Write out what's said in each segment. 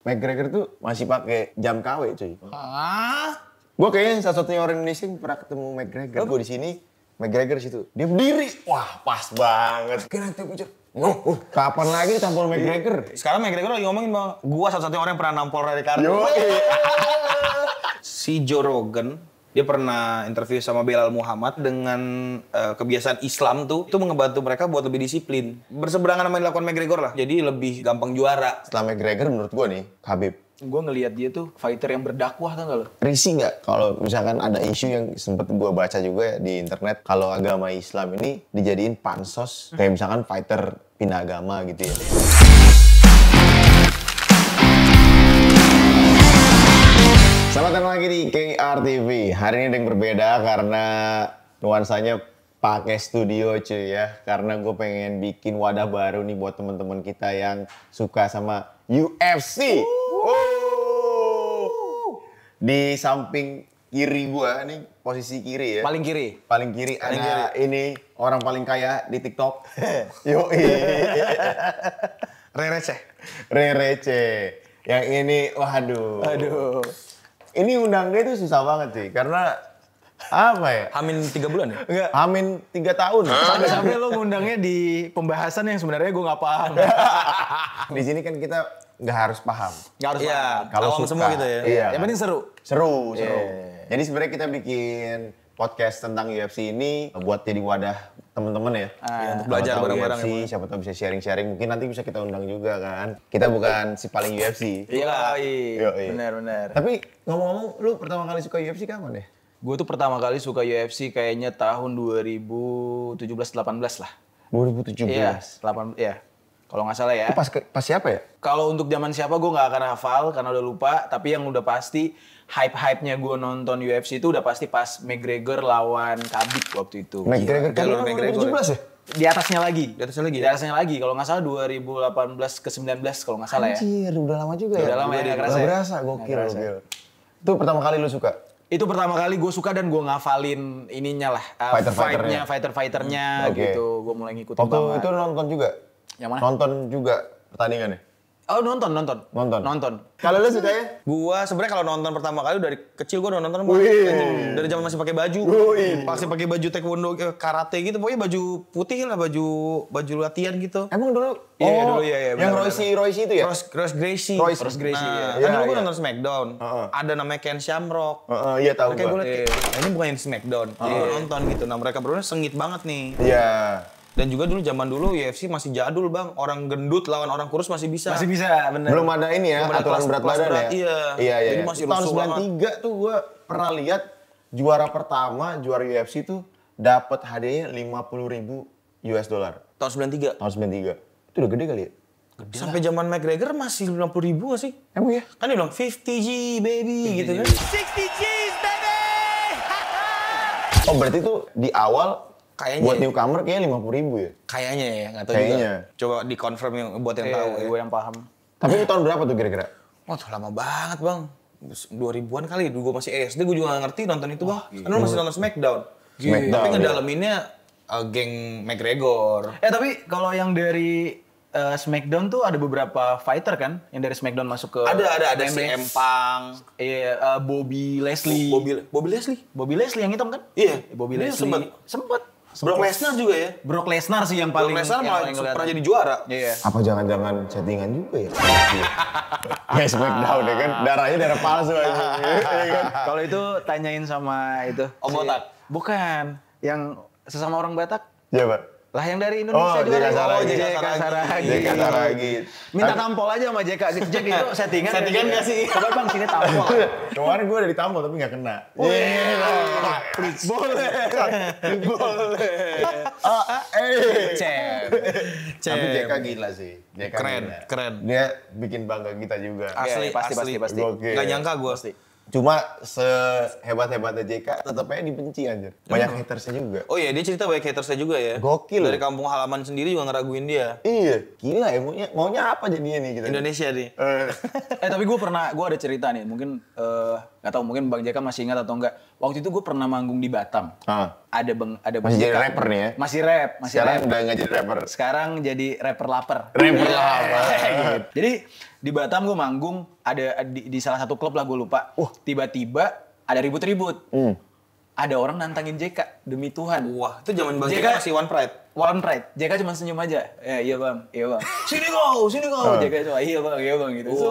McGregor tuh masih pakai jam KW cuy. Hah? Gue kayaknya salah satunya orang Indonesia yang pernah ketemu McGregor. Gue di sini, McGregor situ. Dia berdiri. Wah, pas banget. Kira nanti gue kapan lagi tampol McGregor? Sekarang McGregor lagi ngomongin bang, gua satu-satunya orang yang pernah nampol Ricardo. Si Joe Rogan, dia pernah interview sama Belal Muhammad dengan kebiasaan Islam tuh, itu ngebantu mereka buat lebih disiplin. Berseberangan sama yang dilakukan McGregor lah, jadi lebih gampang juara. Setelah McGregor menurut gue nih, Khabib. Gue ngelihat dia tuh fighter yang berdakwah, tau gak lo? Risih nggak kalau misalkan ada isu yang sempet gue baca juga ya di internet, kalau agama Islam ini dijadiin pansos, kayak misalkan fighter pindah agama gitu ya. Selamat datang lagi di KRTV. Hari ini ada yang berbeda karena nuansanya pakai studio cuy ya. Karena gue pengen bikin wadah baru nih buat teman-teman kita yang suka sama UFC. Di samping kiri gue nih, posisi kiri ya. Paling kiri. Paling kiri ada ini orang paling kaya di TikTok. Yoi. Rerece. Yang ini, waduh. Aduh. Ini undang dia tuh susah banget sih, karena apa ya? Hamin 3 bulan ya? Enggak. Hamin 3 tahun. Sampai-sampai lo ngundangnya di pembahasan yang sebenarnya gue nggak paham. Di sini kan kita nggak harus paham. Nggak harus Iya, paham. Kalau awam suka, semua gitu ya. Iya. Yang penting seru. Seru. Iya. Jadi sebenarnya kita bikin podcast tentang UFC ini buat jadi wadah teman-teman ya. Untuk belajar Siapa tahu bareng-bareng UFC, siapa tahu bisa sharing-sharing. Mungkin nanti bisa kita undang juga kan. Kita bukan si paling UFC. Iya, Yoi. benar. Tapi ngomong-ngomong, lu pertama kali suka UFC kapan ya? Gue tuh pertama kali suka UFC kayaknya tahun 2017-18 lah. 2017. Iya, 8, ya. Kalau nggak salah ya. Itu pas siapa ya? Kalau untuk zaman siapa gue nggak akan hafal karena udah lupa. Tapi yang udah pasti hype-hype-nya gue nonton UFC itu udah pasti pas McGregor lawan Khabib waktu itu. McGregor kan Jalur McGregor 2017 ya? Di atasnya lagi. Di atasnya lagi? Di atasnya lagi. Kalau nggak salah 2018 ke 19 kalau nggak salah ya. Anjir, udah lama juga ya? Udah lama ya, nggak kerasa Nggak ya? berasa, gokil. Itu pertama kali lu suka? Itu pertama kali gue suka dan gue ngafalin ininya lah. Fighter-fighternya Oke. gitu. Gue mulai ngikutin Waktu banget. itu nonton juga? Yang mana? Nonton juga pertandingannya? Oh nonton. Kalau lu suka ya? Gua sebenarnya kalau nonton pertama kali dari kecil gua udah nonton Bang. Wih. Dari zaman masih pakai baju. Masih pakai baju taekwondo, karate gitu. Pokoknya baju putih lah, baju latihan gitu. Emang dulu? Iya, dulu, iya, Yang benar, Royce itu ya? Royce Gracie. Royce Gracie, Nah, iya. kan dulu Iya, gua iya. nonton Smackdown. Ada namanya Ken Shamrock. Iya tahu Kayak gue gua. liat kayak, ini bukan yang Smackdown. Jadi gue nonton gitu. Nah mereka berdua sengit banget nih. Iya. Dan juga dulu zaman dulu UFC masih jadul Bang. Orang gendut lawan orang kurus masih bisa. Masih bisa, bener. Belum ada ini ya, Belum ada aturan kelas- berat kelas badan berat, ya? iya. Iya. Jadi masih Tahun rusuh 93 tuh gua pernah lihat juara pertama, juara UFC tuh dapat hadiahnya 50.000 US dollar. Tahun 93. Tahun 93. Itu udah gede kali ya? Sampai zaman McGregor masih 50.000 gak sih? Emang ya? Kan dia bilang 50G baby gitu kan. 60G's baby! Oh berarti tuh di awal Kayaknya buat ya. newcomer kayaknya 50.000 ya? Kayaknya ya, nggak tahu Kayaknya. juga. Coba dikonfirm yang buat yang tahu ya. Gue yang paham. Tapi itu tahun berapa tuh kira-kira? Wah, tuh lama banget bang. 2000-an kali, dulu gue masih SD, gue juga gak ngerti nonton itu bang. Karena lu masih nonton Smackdown. Smackdown, Tapi iya. ngedalaminnya geng McGregor. Tapi kalau yang dari Smackdown tuh ada beberapa fighter kan? Yang dari Smackdown masuk ke Ada si MMA. Empang. Iya, Bobby Leslie. Bobby Leslie? Bobby Leslie yang hitam kan? Iya. Bobby Dia Leslie. Sempet. Brock Lesnar juga ya? Brock Lesnar sih yang Brock paling Lesnar yang malah paling kelihatan. pernah jadi juara. Iya. Apa jangan-jangan settingan juga ya? Kayak Smackdown ya kan? Darahnya darah palsu aja. Iya kan? Kalau itu tanyain sama itu. Om Botak? Bukan. Yang sesama orang Batak. Iya Pak. Lah yang dari Indonesia Oh, juga. JK Saragih. JK Saragih. JK Saragih. Minta tampol aja sama JK. Jack itu settingan. Settingan nggak sih? Coba bang sini tampol. Kemarin gue udah ditampol tapi nggak kena. Boleh. Cep. Tapi JK gila sih. JK Keren, gila. keren. Dia bikin bangga kita juga. Asli, Iya, pasti, asli. pasti. Gokil. Gak nyangka gue. Cuma sehebat-hebatnya JK tetap aja dibenci anjir. Banyak hatersnya juga. Oh iya, dia cerita banyak hatersnya juga ya. Gokil. Dari kampung halaman sendiri juga ngeraguin dia. Iya, gila ya maunya apa jadinya nih gitu. Indonesia nih. Tapi gue ada cerita nih, mungkin nggak tahu mungkin Bang JK masih ingat atau enggak. Waktu itu gue pernah manggung di Batam. Ada Bang Masih JK. jadi rapper nih ya? Masih rap. Sekarang udah nggak jadi rapper. Sekarang jadi rapper lapar. Rapper lapar. Gitu. Jadi Di Batam gue manggung, ada di salah satu klub lah gue lupa. Tiba-tiba ada ribut-ribut. Ada orang nantangin JK, demi Tuhan. Wah, itu zaman Bang JK JK masih One Pride. One Pride. JK cuma senyum aja. Iya bang. Sini kau. JK cuma iya bang gitu. So,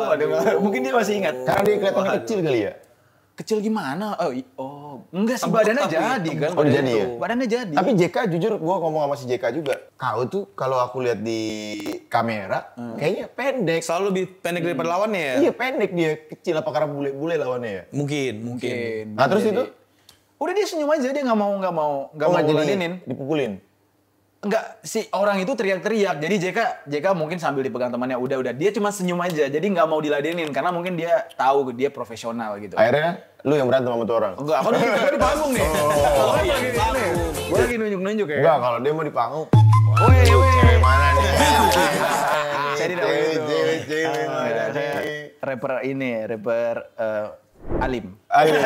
mungkin dia masih ingat. Karena dia kelihatannya kecil kali ya. Kecil gimana? Enggak sih, badannya jadi kan. Oh, jadi ya? Badannya jadi. Tapi JK jujur gue ngomong sama si JK juga. Kau tuh kalau aku lihat di kamera kayaknya pendek. Selalu lebih pendek daripada lawannya ya? Iya pendek dia, kecil apa karena bule-bule lawannya ya? Mungkin. Nah terus itu? Udah dia senyum aja, dia nggak mau ladenin. Dipukulin? Enggak, si orang itu teriak-teriak. Jadi JK mungkin sambil dipegang temannya, udah. Dia cuma senyum aja, jadi nggak mau diladenin. Karena mungkin dia tahu dia profesional gitu. Akhirnya lu yang berantem sama tuh orang? Enggak, aku di panggung nih. Gue lagi nunjuk-nunjuk ya. Enggak, kalau dia mau di panggung. Woi. Cewek mana nih? Saya tidak begitu. Cewek mana nih? Rapper Alim. Ayo.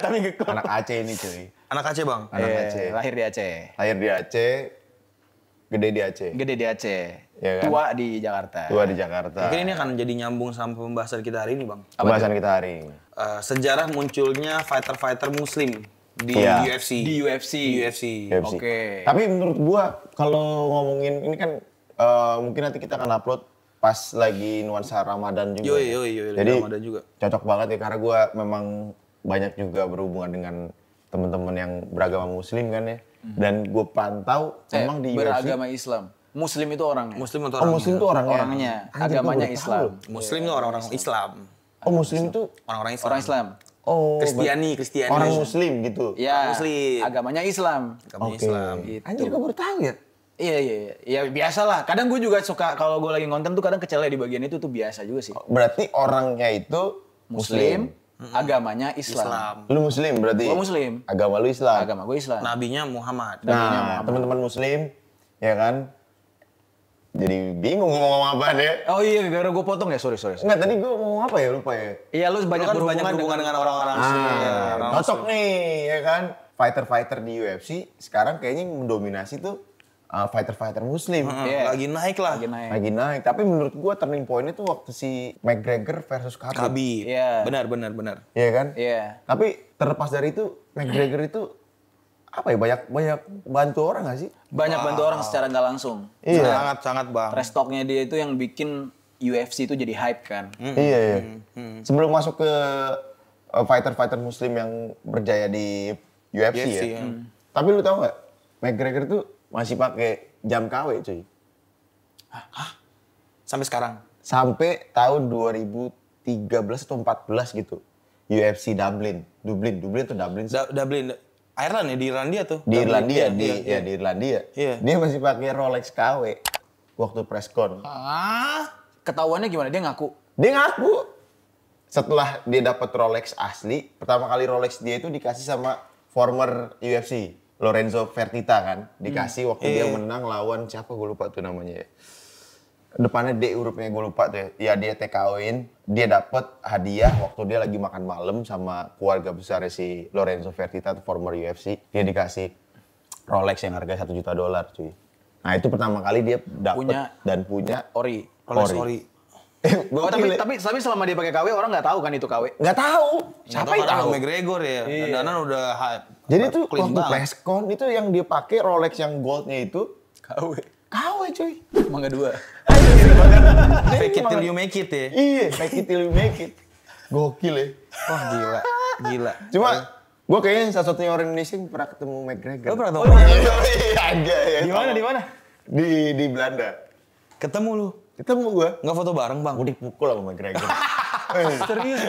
Tapi ngekok. Anak Aceh ini cuy. Anak Aceh bang? Anak Aceh. Lahir di Aceh. Lahir di Aceh, gede di Aceh. Gede di Aceh. Iya kan? Tua di Jakarta. Tua di Jakarta. Mungkin ini akan jadi nyambung sama pembahasan kita hari ini bang. Pembahasan kita hari ini. Sejarah munculnya fighter-fighter muslim di Iya. UFC. Di UFC. UFC. UFC. Oke. Tapi menurut gua kalau ngomongin ini kan mungkin nanti kita akan upload pas lagi nuansa Ramadan juga. Yoi, Jadi Ramadan juga. cocok banget ya karena gua memang banyak juga berhubungan dengan teman-teman yang beragama muslim kan ya. Dan gue pantau memang di UFC. Beragama Islam. Muslim itu orangnya. Muslim atau Oh muslim itu orangnya? Orangnya. Anjir, gua Agamanya baru Islam. tahu. Muslim itu orang-orang Islam. Oh muslim itu Orang-orang Islam. Orang Islam. oh Kristiani. orang muslim gitu. Ya, Muslim. agamanya Islam. Agamanya Oke. Islam. Gitu. Anjir gue baru tahu ya. Iya. Ya biasa lah. Kadang gue juga suka kalau gue lagi ngonten tuh kadang kecelnya di bagian itu tuh biasa juga sih. Berarti orangnya itu muslim. Agamanya Islam. Lu muslim berarti? Gue Muslim. Agama lu Islam. Agama gue Islam. Nabinya Muhammad. Nah, teman-teman muslim, ya kan? Jadi bingung ngomong apa deh. Oh iya, gara-gara gue potong ya, sorry. Enggak, tadi gue ngomong apa ya? Lupa ya. Iya, lu banyak Lu kan berhubungan banyak berhubungan dengan orang-orang muslim. Orang Cocok nih, ya kan? Fighter-fighter di UFC sekarang kayaknya yang mendominasi tuh fighter-fighter muslim. Iya. Lagi naik lah. lagi naik. Lagi naik. Tapi menurut gue turning point itu waktu si McGregor versus Khabib. Khabib. Iya. Benar. Iya kan? Iya. Tapi terlepas dari itu, McGregor itu apa ya? Banyak bantu orang gak sih? Banyak bantu orang secara nggak langsung. Iya. Sangat bang. Trash talk-nya dia itu yang bikin UFC itu jadi hype kan. Iya. Sebelum masuk ke fighter-fighter muslim yang berjaya di UFC UFC, ya. Tapi lu tahu nggak? McGregor tuh masih pakai jam KW cuy. Sampai sekarang. Sampai tahun 2013 atau 14 gitu. UFC Dublin atau Dublin sih? Dublin. Ireland ya, di Irlandia tuh. Di Irlandia, Dublin, di Irlandia. Iya. Dia masih pakai Rolex KW waktu press con. Ketahuannya gimana? Dia ngaku. Dia ngaku setelah dia dapat Rolex asli, pertama kali Rolex dia itu dikasih sama former UFC Lorenzo Fertitta kan, dikasih waktu dia menang lawan siapa gue lupa tuh namanya ya. Depannya D hurufnya gue lupa tuh ya. Ya dia TKO-in, dia dapat hadiah waktu dia lagi makan malam sama keluarga besar si Lorenzo Fertitta tuh former UFC. Dia dikasih Rolex yang harga $1 juta cuy. Nah itu pertama kali dia dapat dan punya Ori. Rolex Ori. Oh, tapi selama dia pakai KW orang nggak tahu kan itu KW. Nggak tahu. Siapa yang tahu? McGregor ya. Danan udah hype. Jadi tuh Clean waktu banget. press con itu yang dia pakai Rolex yang goldnya itu KW. KW cuy. Mangga 2. Fake it till you make it ya. Iya, fake it till you make it. Gokil ya. Wah gila. Cuma gue kayaknya satu-satunya orang Indonesia yang pernah ketemu McGregor. Lo pernah tau? Agak ya. Di mana? Di Belanda. Ketemu lu. Ketemu gue. Nggak foto bareng bang? Gue dipukul sama McGregor. Serius?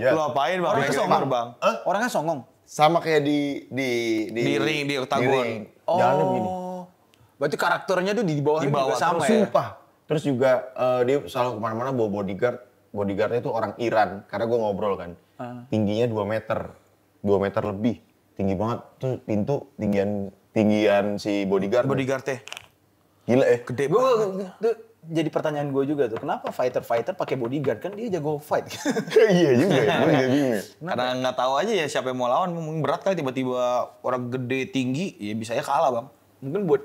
Iya. Lu apain bang? Orangnya McGregor songong. bang. Orangnya songong. Sama kayak di ring, di oktagon. ring. Jalannya begini. Berarti karakternya tuh di bawah juga sama Terus ya? sumpah. Terus juga dia selalu kemana-mana bawa bodyguard. Bodyguardnya itu orang Iran. Karena gue ngobrol kan. Tingginya 2 meter. 2 meter lebih. Tinggi banget. Terus pintu tinggian si bodyguard. Bodyguard teh. Gila ya. Gede Gue banget. tuh jadi pertanyaan gue juga tuh, kenapa fighter pakai bodyguard kan dia jago fight. Iya juga ya. Gue juga bingung. Karena nggak tahu aja ya siapa yang mau lawan. Mungkin berat kali tiba-tiba orang gede tinggi. Ya bisa aja kalah bang. Mungkin buat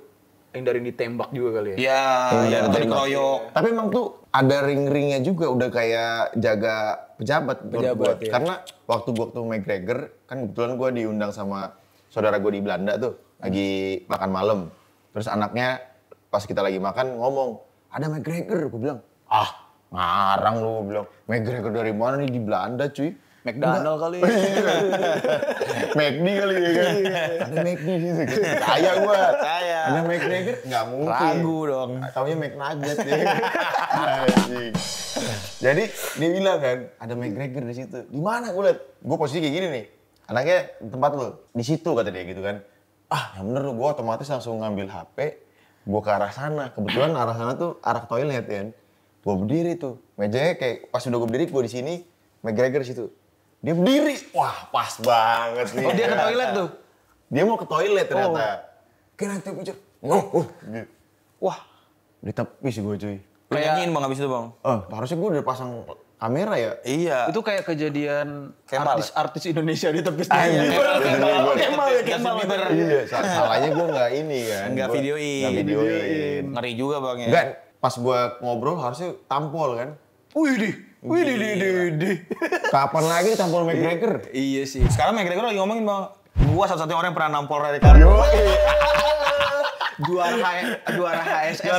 hindarin ditembak juga kali ya. Iya, Iya, yang ditembak. dikeroyok. Tapi emang tuh ada ring-ringnya juga, udah kayak jaga pejabat menurut gua. Pejabat, ya. Karena waktu McGregor, kan kebetulan gua diundang sama saudara gua di Belanda tuh, lagi makan malam. Terus anaknya pas kita lagi makan ngomong, ada McGregor. Gua bilang, ngarang lu, gua bilang. McGregor dari mana nih, di Belanda cuy. McDonald kali. McD kali ya kan. Ada McD gitu. Percaya gua. Percaya. Ada McGregor? Nggak mungkin. Ragu dong. Taunya McNugget ya. Anjing. Jadi dia bilang kan, ada McGregor di situ. Di mana gua liat? Gua posisi kayak gini nih. Anaknya tempat lu. Di situ kata dia gitu kan. Yang bener lu, gua otomatis langsung ngambil HP. Gua ke arah sana. Kebetulan arah sana tuh arah toilet kan. Gua berdiri tuh. Mejanya kayak pas udah gua berdiri, gua di sini, McGregor di situ. Dia berdiri, wah pas banget nih. Oh dia ke toilet tuh? Dia mau ke toilet ternyata. Kayak naik picture. Gitu. Wah, Ditepis gue cuy. lu nyanyiin bang abis itu bang? Harusnya gue udah pasang kamera ya. Iya. Itu kayak kejadian Kemal, artis-artis Indonesia di tepis. Kemal ya. Iya, salahnya gue nggak ini kan. Nggak Gua videoin. Nggak videoin. Ngeri juga bang ya. Enggak, pas gue ngobrol harusnya tampol kan. Wih, di. Kapan lagi tampol McGregor? Iya sih. Sekarang McGregor lagi ngomongin bang, gua satu-satunya orang yang pernah nampol Ray Ricardo. Juara HSS.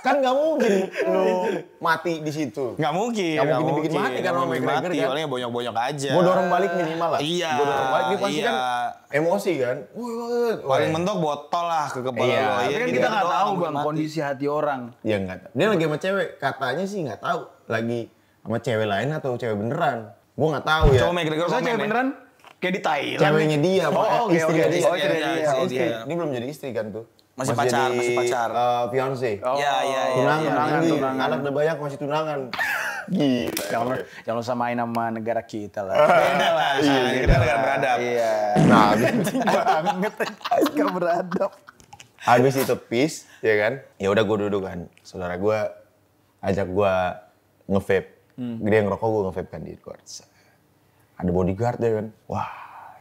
Kan nggak mungkin lu mati di situ. Nggak mungkin. Nggak mungkin dibikin mati kan sama McGregor kan. Soalnya bonyok-bonyok aja. Gue dorong balik minimal lah. Iya. Gue dorong balik, dia pasti iya. kan emosi kan. Paling mentok botol lah ke kepala Iya, lo. Tapi kan gitu kita nggak doang, tahu nggak bang mati. kondisi hati orang. Ya nggak tahu. Dia lagi sama cewek, katanya sih nggak tahu. Lagi sama cewek lain atau cewek beneran. Gue nggak tahu ya. Coba McGregor Saya komen cewek ya. beneran kayak di Thailand. Ceweknya dia, oke, istri oke. dia. Oh, istri dia. Istri. Iya. Ini belum jadi istri kan tuh. Masih pacar, jadi, masih pacar. Fiance. Iya, iya, iya. Tunangan, iya, lagi. tunangan. Anak udah banyak masih tunangan. Gila. Jangan samain sama negara kita lah. Beda lah. Kita negara beradab. Iya. Nah, Gak beradab. habis itu peace, ya kan? Ya udah gue duduk kan. Saudara gue ajak gue nge-vape. Dia ngerokok, gue nge-vape kan di luar. Ada bodyguard ya kan. Wah,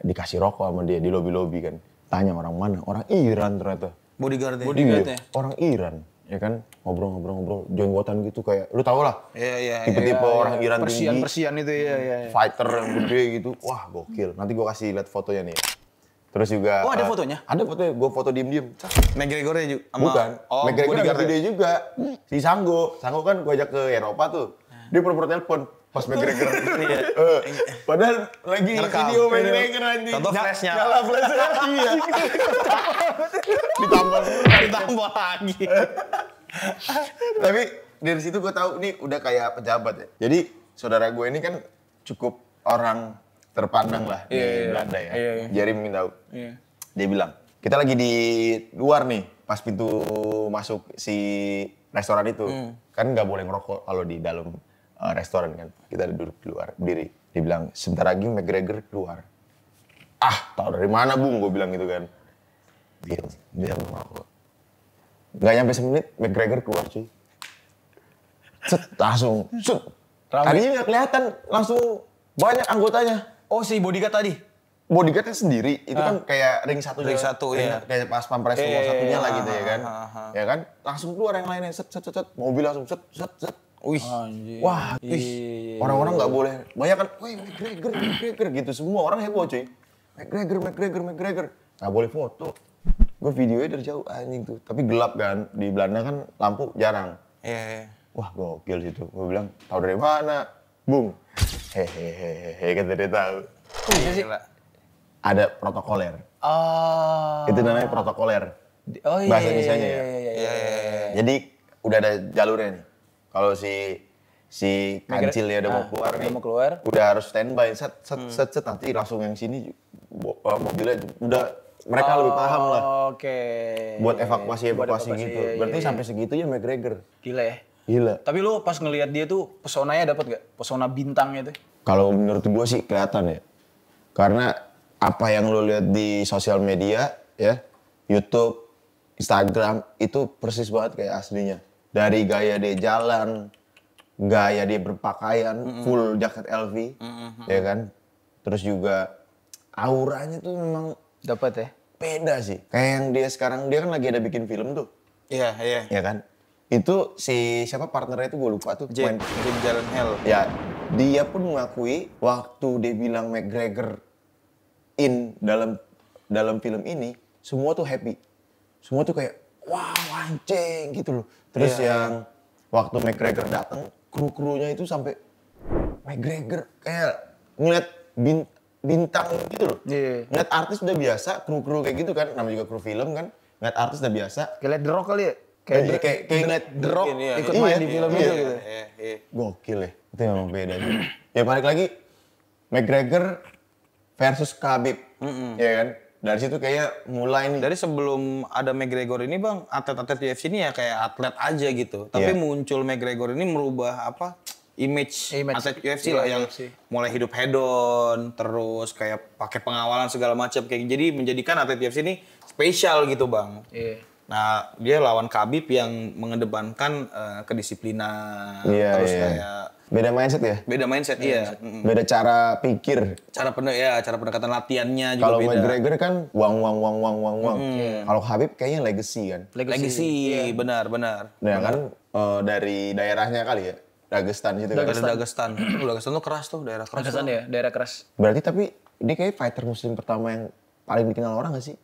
dikasih rokok sama dia di lobi-lobi kan. Tanya orang mana? Orang Iran ternyata. Bodyguardnya. Bodyguardnya. Orang Iran, ya kan? Ngobrol-ngobrol, jenggotan gitu kayak, lu tau lah. Iya, iya. Tipe-tipe orang Iran tinggi, Persian itu ya. fighter yang gede gitu. Wah, gokil. Nanti gue kasih lihat fotonya nih. Terus juga... Oh, ada fotonya? Ada fotonya, gue foto diem-diem. McGregor-nya juga. Bukan, Oh, McGregor bodyguard gede juga. Si Sanggo kan gue ajak ke Eropa tuh. Dia pura-pura telepon pas McGregor. Padahal lagi Ngerekam. video McGregor anjing. Contoh flashnya. Nyala flashnya, iya. Ditambah Ditambah lagi. Tapi dari situ gue tahu ini udah kayak pejabat ya. Jadi saudara gue ini kan cukup orang terpandang lah di Belanda ya. Jerry mungkin tahu. Dia bilang, kita lagi di luar nih, pas pintu masuk si restoran itu. Kan nggak boleh ngerokok kalau di dalam restoran kan. Kita duduk di luar, berdiri. Dia bilang, sebentar lagi McGregor keluar. Tahu dari mana Bung? Gue bilang gitu kan. Dia ngerokok. Nggak nyampe semenit, McGregor keluar cuy. Langsung. Tadinya nggak kelihatan, langsung banyak anggotanya. Oh, si bodyguard tadi? Bodyguardnya sendiri, itu kan kayak ring satu. Ring satu, iya. Kayak pas pampres nomor satunya lah gitu ya kan. ah. Ya kan, langsung keluar yang lainnya, set. Mobil langsung set. Wih. Wah, orang-orang nggak boleh. Banyak kan, wih McGregor gitu. Semua orang heboh cuy. McGregor. Nggak boleh foto. Gue videonya dari jauh anjing tuh. Tapi gelap kan, di Belanda kan lampu jarang. Iya. Wah gokil situ. Gue bilang, tahu dari mana? Bung. Hehehe, kata dia tahu. Gila. Ada protokoler. Oh. Itu namanya protokoler. Oh iya. Bahasa Indonesianya ya. Iya. Jadi udah ada jalurnya nih. Kalau si kancilnya udah mau keluar nih, mau keluar. udah harus standby, set nanti langsung yang sini mobilnya udah mereka lebih paham lah Oke. buat evakuasi gitu. iya, Berarti iya. sampai segitu ya McGregor. Gila ya. Gila. Tapi lu pas ngelihat dia tuh pesonanya dapat gak? Pesona bintangnya tuh. Kalau menurut gua sih kelihatan ya. Karena apa yang lo lihat di sosial media ya, YouTube, Instagram itu persis banget kayak aslinya. Dari gaya dia jalan, gaya dia berpakaian, full jaket LV, ya kan. Terus juga auranya tuh memang Dapat ya. beda sih. Kayak yang dia sekarang, dia kan lagi ada bikin film tuh, Iya. ya kan. Itu si siapa partnernya itu gue lupa tuh. Jake Gyllenhaal. Ya, dia pun mengakui waktu dia bilang McGregor dalam film ini, semua tuh happy. Semua tuh kayak, wow anjing gitu loh. Terus yang waktu McGregor datang, kru-krunya itu sampai McGregor kayak ngeliat bintang gitu loh. Ngeliat artis udah biasa, kru-kru kayak gitu kan, namanya juga kru film kan. Ngeliat artis udah biasa. Kayak The Rock kali ya? Kayak ngeliat The Rock ikut main di film itu gitu. Gokil ya, itu memang beda juga. Ya balik lagi, McGregor versus Khabib, ya kan? Dari situ kayaknya mulai nih. Dari sebelum ada McGregor ini bang, atlet-atlet UFC ini ya kayak atlet aja gitu. Tapi muncul McGregor ini merubah apa? Image atlet UFC lah yang mulai hidup hedon, terus kayak pakai pengawalan segala macam kayak jadi menjadikan atlet UFC ini spesial gitu bang. Nah dia lawan Khabib yang mengedepankan kedisiplinan, terus kayak beda mindset ya? Beda mindset, iya. Beda cara pikir. Cara pendekatan latihannya juga Kalau beda. McGregor kan uang. Kalau Khabib kayaknya legacy kan? Legacy, benar. Nah kan dari daerahnya kali ya? Dagestan gitu kan? Dagestan. Dagestan tuh keras tuh, daerah keras. Dagestan ya, daerah keras. Berarti tapi dia kayak fighter muslim pertama yang paling dikenal orang gak sih?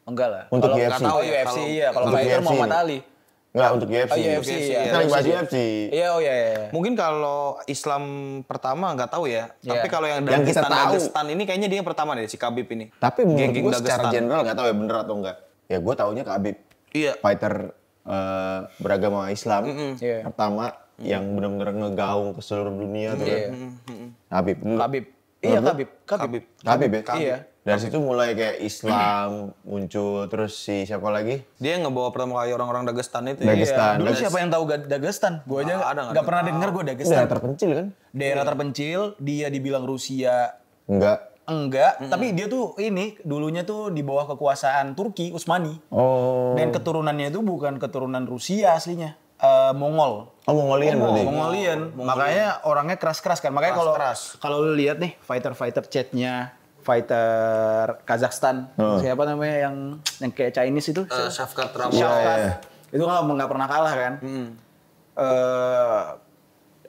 Enggak lah. Untuk Kalau UFC. nggak tahu UFC iya. Kalau Untuk fighter UFC Muhammad nih. Ali. Enggak, untuk UFC. UFC, iya. Kita lagi bahas UFC. Iya, oh iya. Mungkin kalau Islam pertama nggak tahu ya. Tapi kalau yang Yang kita tahu. Dagestan ini kayaknya dia yang pertama deh, si Khabib ini. Tapi menurut Geng-geng gue secara Dagestan. general nggak tahu ya bener atau enggak. Ya gue taunya Khabib. Iya. Fighter beragama Islam pertama yang benar-benar ngegaung ke seluruh dunia tuh kan. Khabib. Khabib. Iya, Khabib. Khabib ya? Iya. Dari situ mulai kayak Islam muncul, terus si siapa lagi? Dia yang ngebawa pertama kali orang-orang Dagestan itu. Dagestan. Dulu siapa yang tahu Dagestan? Gue aja nggak pernah denger gue Dagestan. Daerah terpencil kan? Daerah terpencil, dia dibilang Rusia. Enggak. Tapi dia tuh ini dulunya tuh di bawah kekuasaan Turki, Utsmani. Oh. Dan keturunannya itu bukan keturunan Rusia aslinya. Mongol. Oh, Mongolian berarti. Mongolian. Makanya orangnya keras-keras kan. Makanya kalau lu lihat nih fighter chatnya, fighter Kazakhstan, siapa namanya yang kayak Chinese itu? Shavkat Ramat. Shavkat. Itu kan nggak pernah kalah kan.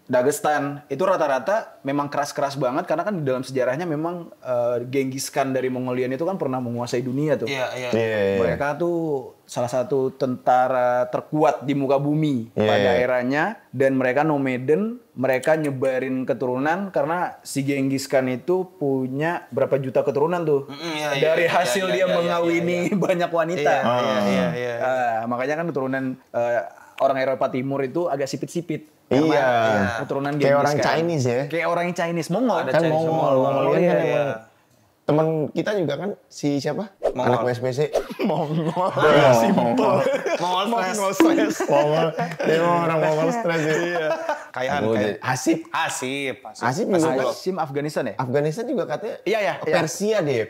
Dagestan itu rata-rata memang keras-keras banget karena kan di dalam sejarahnya memang Genghis Khan dari Mongolian itu kan pernah menguasai dunia tuh. Iya. Mereka tuh salah satu tentara terkuat di muka bumi pada eranya dan mereka nomaden, mereka nyebarin keturunan karena si Genghis Khan itu punya berapa juta keturunan tuh. Dari hasil dia mengawini banyak wanita. Makanya kan keturunan orang Eropa Timur itu agak sipit-sipit. Karena keturunan Genghis kayak orang Khan. Chinese ya. Kayak orang Chinese, Mongol. Kan Mongol kan emang teman kita juga kan si siapa? Mongol. Anak USBC. Mongol. Mongol. Mongol Mongol. Dia mau orang Mongol stres ya. Kayak Hasib. Hasib juga. Hasim Afghanistan ya? Afghanistan juga katanya. Iya. Persia ya.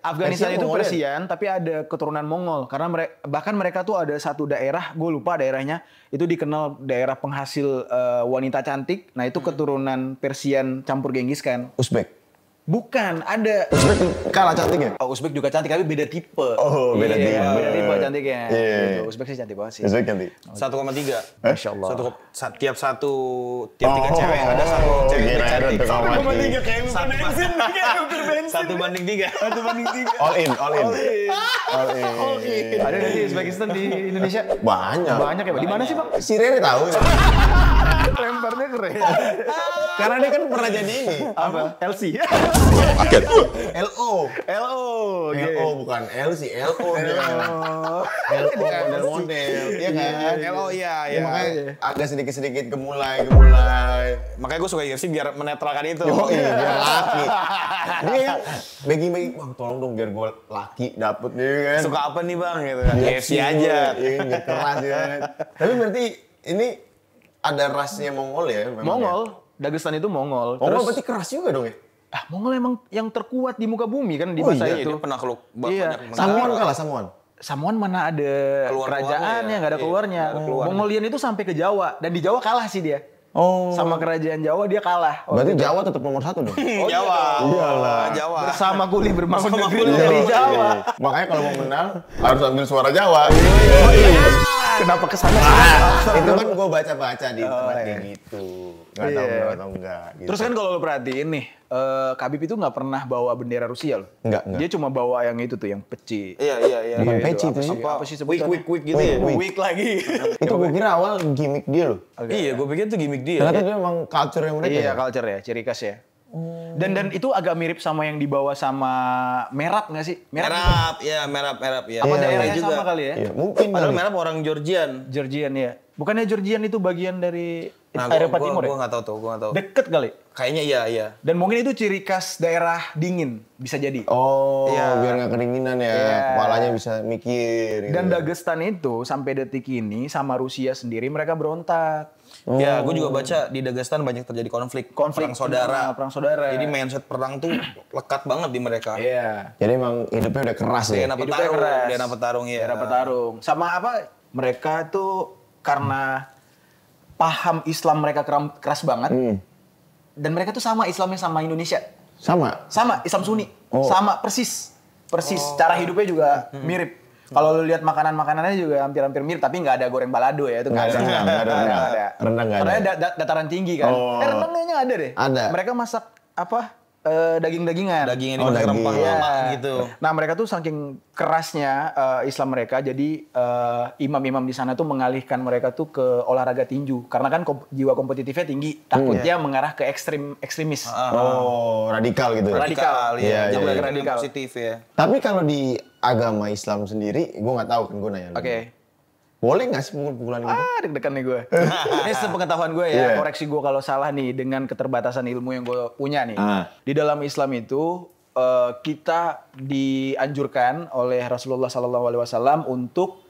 Afghanistan Persia itu Mongolian. Persian, tapi ada keturunan Mongol. Karena bahkan mereka tuh ada satu daerah, gue lupa daerahnya, itu dikenal daerah penghasil wanita cantik. Nah itu keturunan Persian campur Genghis Khan. Uzbek. Bukan, ada. Uzbek kalah cantiknya. Oh, Uzbek juga cantik, tapi beda tipe. Oh, beda tipe. Beda tipe cantiknya. Iya. Gitu. Uzbek sih cantik banget sih. Uzbek cantik. 1,3. Masya Allah. Tiap tiga cewek ada satu cewek yang cantik. 1,3 kayak bukan bensin. Satu banding tiga. All in. Ada nanti Uzbekistan di Indonesia? Banyak. Banyak ya, Pak? Di mana sih, Bang? Si Rere tahu. Lemparnya keren. Karena dia kan pernah jadi ini. Apa? LC. LO. LO bukan L sih, LO dia. LO model. Iya kan? LO iya. Makanya agak sedikit-sedikit gemulai. Makanya gue suka UFC biar menetralkan itu. Biar laki. Dia yang begging, bang tolong dong biar gue laki dapet dia kan. Suka apa nih bang? Gitu kan. UFC aja. Iya, nggak keras ya. Tapi berarti ini ada rasnya Mongol ya? Memang Mongol. ya? Dagestan itu Mongol. Mongol berarti keras juga dong ya? Mongol emang yang terkuat di muka bumi kan di Oh, masa iya, itu. Dia penakluk Iya. banyak. Samuan kalah, Samuan. Samuan mana ada kerajaannya, nggak ada keluarnya. Mongolian itu sampai ke Jawa dan di Jawa kalah sih dia. Oh. Sama kerajaan Jawa dia kalah. Berarti Jawa tetap nomor 1 dong? Jawa. Iyalah. Jawa. Bersama kuli berbangun negeri dari Jawa. Makanya kalau mau menang harus ambil suara Jawa. Iya. Kenapa kesana sih? Itu kan gue baca-baca di internet kayak gitu. Gak tahu benar atau enggak. Gitu. Terus kan kalau lo perhatiin nih, Khabib itu nggak pernah bawa bendera Rusia loh. Enggak. Dia cuma bawa yang itu tuh, yang peci. Iya. Bukan peci itu sih. Apa sih sebutannya? Wik gitu ya. Wik lagi. Itu gue kira awal gimmick dia loh. Iya, gue pikir itu gimmick dia. Ternyata dia emang culture yang mereka. Iya, culture ya, ciri khas ya. Dan itu agak mirip sama yang dibawa sama Merab nggak sih? Merab ya. Apa Iya, daerahnya iya sama kali ya? Iya, mungkin. Padahal kali. Merab orang Georgian. Georgian ya. Bukannya Georgian itu bagian dari Nah, Eropa Timur gue ya? nggak tahu tuh, gue nggak tahu. Deket kali. Kayaknya iya. Dan mungkin itu ciri khas daerah dingin, bisa jadi. Oh, Iya. biar nggak kedinginan ya. Iya. Kepalanya bisa mikir. Gitu. Dan Dagestan itu sampai detik ini sama Rusia sendiri mereka berontak. Ya, gue juga baca di Dagestan banyak terjadi konflik perang saudara. Perang saudara. Jadi mindset perang tuh lekat banget di mereka. Iya. Jadi emang hidupnya udah keras ya. DNA Hidupnya petarung, keras. DNA petarung ya. Daerah petarung. Sama apa? Mereka tuh karena paham Islam mereka keras banget. Dan mereka tuh sama Islamnya sama Indonesia. Sama. Sama Islam Sunni. Oh. Sama persis. Cara hidupnya juga mirip. Kalau lu lihat makanan-makanannya juga hampir-hampir mirip, tapi nggak ada goreng balado ya, itu nggak ada. Nggak ada. Rendang nggak ada. Karena dataran tinggi kan. Oh. Rendangnya ada deh. Ada. Mereka masak apa? Daging-dagingan. Dagingnya Oh, dimasak daging. rempah Iya. lama gitu. Nah mereka tuh saking kerasnya Islam mereka, jadi imam-imam di sana tuh mengalihkan mereka tuh ke olahraga tinju, karena kan jiwa kompetitifnya tinggi, takutnya mengarah ke ekstremis. Oh, radikal gitu. Radikal. Iya, Jadi iya. radikal. Positif ya. Tapi kalau di agama Islam sendiri, gue nggak tahu kan, gue nanya. lu. Oke. Boleh nggak sih pukul-pukulan gitu? Deg-degan nih gue. Ini sepengetahuan gue ya, Iya. koreksi gue kalau salah nih dengan keterbatasan ilmu yang gue punya nih. Di dalam Islam itu kita dianjurkan oleh Rasulullah SAW untuk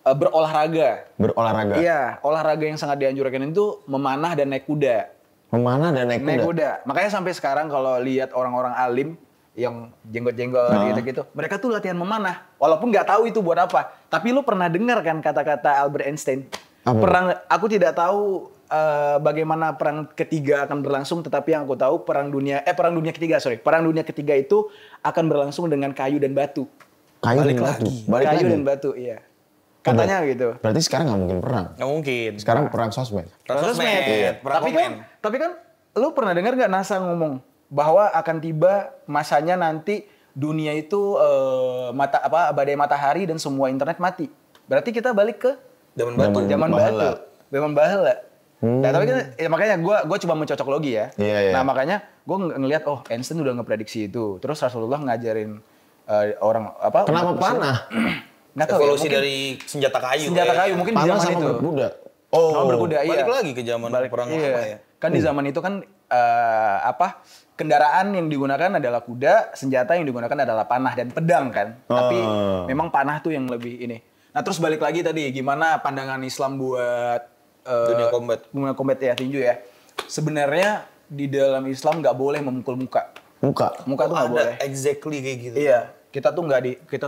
berolahraga. Berolahraga. Iya, olahraga yang sangat dianjurkan itu memanah dan naik kuda. Memanah dan naik kuda. Naik kuda. Makanya sampai sekarang kalau lihat orang-orang alim yang jenggot-jenggot gitu-gitu, mereka tuh latihan memanah. Walaupun nggak tahu itu buat apa. Tapi lu pernah dengar kan kata-kata Albert Einstein? Apa? Aku tidak tahu bagaimana perang ketiga akan berlangsung, tetapi yang aku tahu perang dunia ketiga itu akan berlangsung dengan kayu dan batu. Kayu dan batu. Balik Kayu lagi. dan batu, iya. Katanya gitu. Berarti sekarang nggak mungkin perang. Nggak mungkin. Sekarang perang sosmed. Perang sosmed. Perang Tapi kan lu pernah dengar nggak NASA ngomong bahwa akan tiba masanya nanti dunia itu badai matahari dan semua internet mati. Berarti kita balik ke Zaman batu. Zaman bahala. batu. Zaman bahala. Nah, tapi kan makanya gue coba mencocok logi ya. Iya, iya. Nah, makanya gue ngelihat Einstein udah ngeprediksi itu. Terus Rasulullah ngajarin orang apa? Kenapa panah? Nggak tahu ya, Evolusi mungkin dari senjata kayu. senjata ya. kayu mungkin di Panah zaman sama itu. berkuda. Oh, berkuda iya. Balik lagi ke zaman perang Iya. lama ya. Kan di zaman itu kan kendaraan yang digunakan adalah kuda, senjata yang digunakan adalah panah dan pedang kan. Tapi memang panah tuh yang lebih ini. Nah, terus balik lagi tadi gimana pandangan Islam buat Dunia combat. Dunia combat ya, tinju ya. Sebenarnya di dalam Islam nggak boleh memukul muka. Muka tuh nggak boleh. Exactly kayak gitu. Iya, kita tuh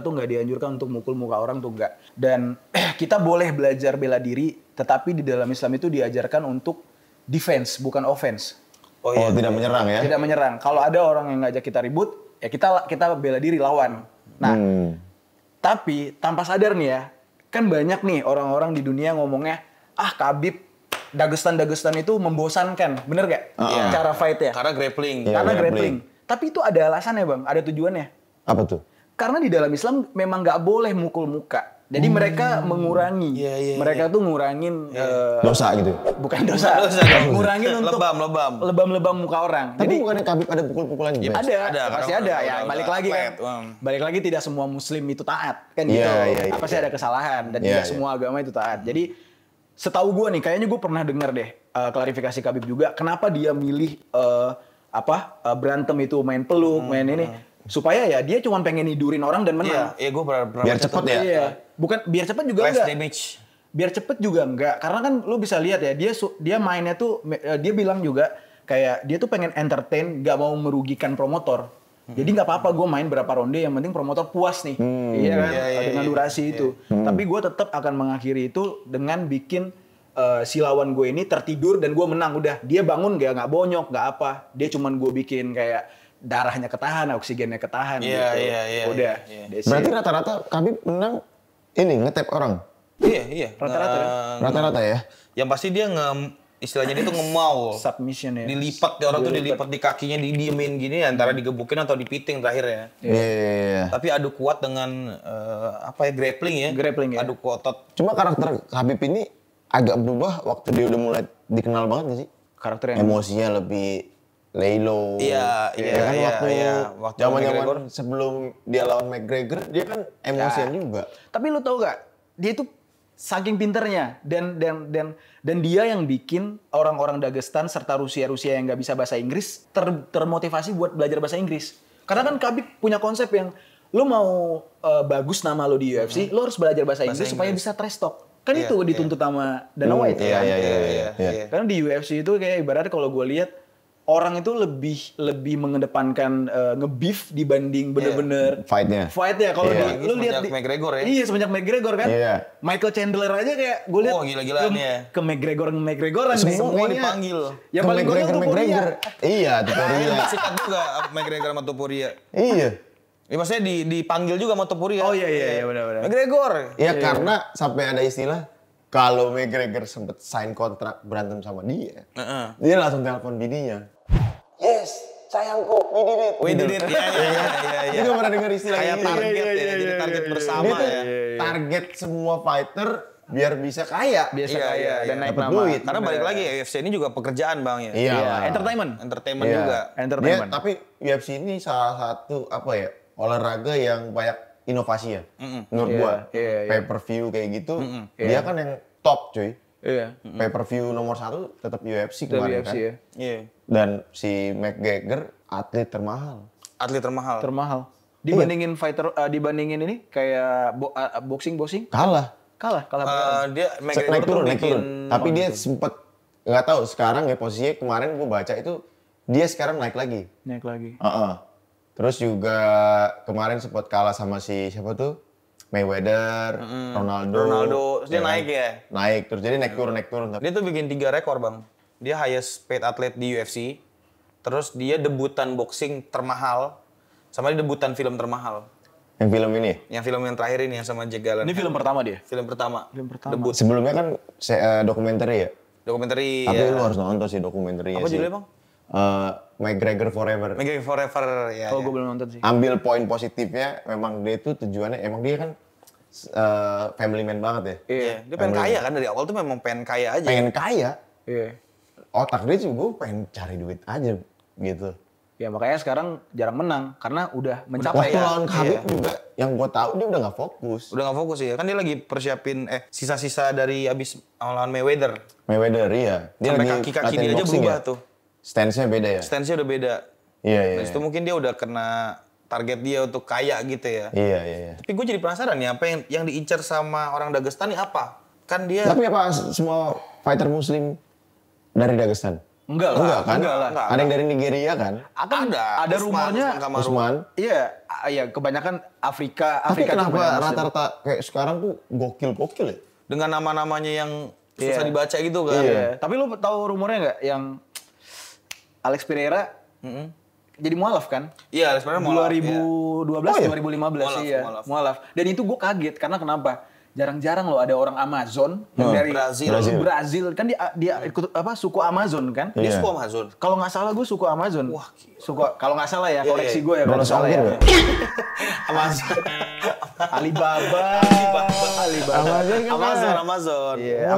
nggak dianjurkan untuk mukul muka orang tuh nggak. Dan kita boleh belajar bela diri, tetapi di dalam Islam itu diajarkan untuk defense bukan offense. Oh iya. Tidak menyerang ya? Tidak menyerang. Kalau ada orang yang ngajak kita ribut, ya kita bela diri lawan. Nah, tapi tanpa sadar nih ya, kan banyak nih orang-orang di dunia ngomongnya, Khabib Dagestan itu membosankan, bener gak? Cara fight ya. Karena grappling. Iya. Karena grappling. grappling. Tapi itu ada alasannya bang, ada tujuannya. Apa tuh? Karena di dalam Islam memang nggak boleh mukul muka. Jadi mereka mengurangi. Iya, Mereka tuh ngurangin Dosa gitu. bukan dosa. Ngurangin untuk Lebam. lebam-lebam muka orang. Tapi Jadi bukannya Khabib ada pukul-pukulan juga? ada, pasti karena ada. udah- Ya udah balik lagi kan. flat, Balik lagi tidak semua muslim itu taat kan Iya, gitu. iya, Pasti ada kesalahan dan Iya, tidak iya. semua agama itu taat. Jadi setahu gue nih, kayaknya gue pernah dengar deh klarifikasi Khabib juga. Kenapa dia milih berantem itu main peluk, main ini supaya ya dia cuma pengen nidurin orang dan menang. Iya, gue pernah Biar baca cepet tuh. ya? Iya. Bukan biar cepet juga Less enggak. damage. Biar cepet juga enggak. Karena kan lu bisa lihat ya, dia mainnya tuh dia bilang juga kayak dia tuh pengen entertain, gak mau merugikan promotor. Jadi nggak apa-apa gue main berapa ronde, yang penting promotor puas nih, iya kan, dengan durasi itu. Tapi gue tetap akan mengakhiri itu dengan bikin si lawan gue ini tertidur dan gue menang. Udah, dia bangun nggak bonyok, nggak apa. Dia cuman gue bikin kayak darahnya ketahan, oksigennya ketahan Iya, gitu. iya. Udah. Iya. that's it. Berarti rata-rata Khabib menang ini ngetap orang. Iya. Rata-rata ya. Yang pasti dia istilahnya dia tuh nge-maul. Submission ya. Dilipat, orang tuh dilipat di kakinya, didiemin gini antara digebukin atau dipiting terakhir ya. Iya. Tapi adu kuat dengan grappling ya. Grappling ya. Adu otot. Cuma karakter Khabib ini agak berubah waktu dia udah mulai dikenal banget gak sih? Karakter yang Emosinya lebih lay low. Iya, Waktu zaman-zaman sebelum dia lawan McGregor, dia kan emosian juga. Tapi lu tau gak, dia itu saking pinternya dan dia yang bikin orang-orang Dagestan serta Rusia yang nggak bisa bahasa Inggris termotivasi buat belajar bahasa Inggris. Karena kan Khabib punya konsep yang lu mau bagus nama lu di UFC, lu harus belajar bahasa Inggris supaya bisa trash talk. Kan itu dituntut sama Dana White kan. Iya. Karena di UFC itu kayak ibaratnya kalau gue lihat orang itu lebih mengedepankan nge-beef dibanding bener-bener Fight-nya. Kalau lu lihat McGregor ya. Iya, semenjak McGregor kan. Iya. Michael Chandler aja kayak gue lihat gila-gilaan ya. ke McGregoran Semua dipanggil. Yang paling gokil tuh McGregor. Iya, Topuria. Sikat juga McGregor sama Topuria. Iya. Ya maksudnya dipanggil juga sama Topuria. Oh iya benar. McGregor. Ya karena sampai ada istilah kalau McGregor sempet sign kontrak berantem sama dia, dia langsung telepon bininya. Yes, sayangku, we did it. Iya. Dia gak pernah dengar istilah kayak ini. target ya, jadi target bersama Dia tuh ya. target semua fighter biar bisa kaya. Dan naik Dapet nama. duit. Karena balik lagi UFC ini juga pekerjaan bang ya. Iya. Entertainment Iya. juga. Entertainment. Tapi UFC ini salah satu olahraga yang banyak inovasi ya. Menurut gua. Iya. Pay per view kayak gitu, dia kan yang top cuy. Iya. Pay per view nomor 1 tetap UFC kemarin kan. ya. Iya. Dan si McGregor atlet termahal. Termahal. Dibandingin fighter dibandingin ini kayak boxing Kalah. Dia Naik McGregor turun. Tapi dia sempet nggak tahu sekarang ya posisinya kemarin gua baca itu dia sekarang naik lagi. Terus juga kemarin sempat kalah sama si siapa tuh? Mayweather, Ronaldo. Terus dia naik ya? Naik, terus jadi naik turun. Dia tuh bikin 3 rekor bang. Dia highest paid athlete di UFC. Terus dia debutan boxing termahal. Sama dia debutan film termahal. Yang film ini? Yang film yang terakhir ini yang sama Jack Gyllenhaal. Ini film pertama dia? Film pertama. Debut. Sebelumnya kan dokumenter ya? Dokumentari. Tapi lu harus nonton sih dokumenterinya Apa sih. judulnya bang? McGregor Forever. McGregor Forever ya. Gue belum nonton sih. Ambil poin positifnya, memang dia itu tujuannya, emang dia kan family man banget ya. Iya. Dia pengen kaya kan dari awal tuh memang pengen kaya aja. Pengen kaya. Iya. Otak dia juga pengen cari duit aja gitu. Ya makanya sekarang jarang menang karena udah mencapai Waktu lawan Khabib juga, yang gue tahu dia udah nggak fokus. Udah gak fokus ya. Kan dia lagi persiapin sisa-sisa dari abis lawan Mayweather. Iya. Dia Sampai lagi kaki-kaki latihan dia aja boxing berubah ya? tuh. Stance-nya beda ya? Stance-nya udah beda. Iya. Dan itu mungkin dia udah kena target dia untuk kaya gitu ya. Iya. Tapi gue jadi penasaran nih apa yang diincar sama orang Dagestan nih apa? Kan dia Tapi apa semua fighter muslim dari Dagestan? Enggak lah. Ada yang dari Nigeria kan? Ada rumornya Usman. Iya, kebanyakan Afrika Tapi itu kenapa kebanyakan Muslim. rata-rata kayak sekarang tuh gokil ya? dengan nama-namanya yang susah dibaca gitu kan. Iya. Tapi lu tahu rumornya nggak yang Alex Pereira jadi mualaf kan? Iya, sebenarnya mualaf. 2012, 2015 iya. Mualaf. Dan itu gue kaget karena kenapa? Jarang-jarang loh ada orang Amazon yang dari Brazil. Kan dia ikut suku Amazon kan? Dia suku Amazon. Kalau nggak salah gue suku Amazon. Wah, kalau nggak salah ya, koreksi gue ya. Kalau salah ya. Amazon. Alibaba. Amazon. Iya,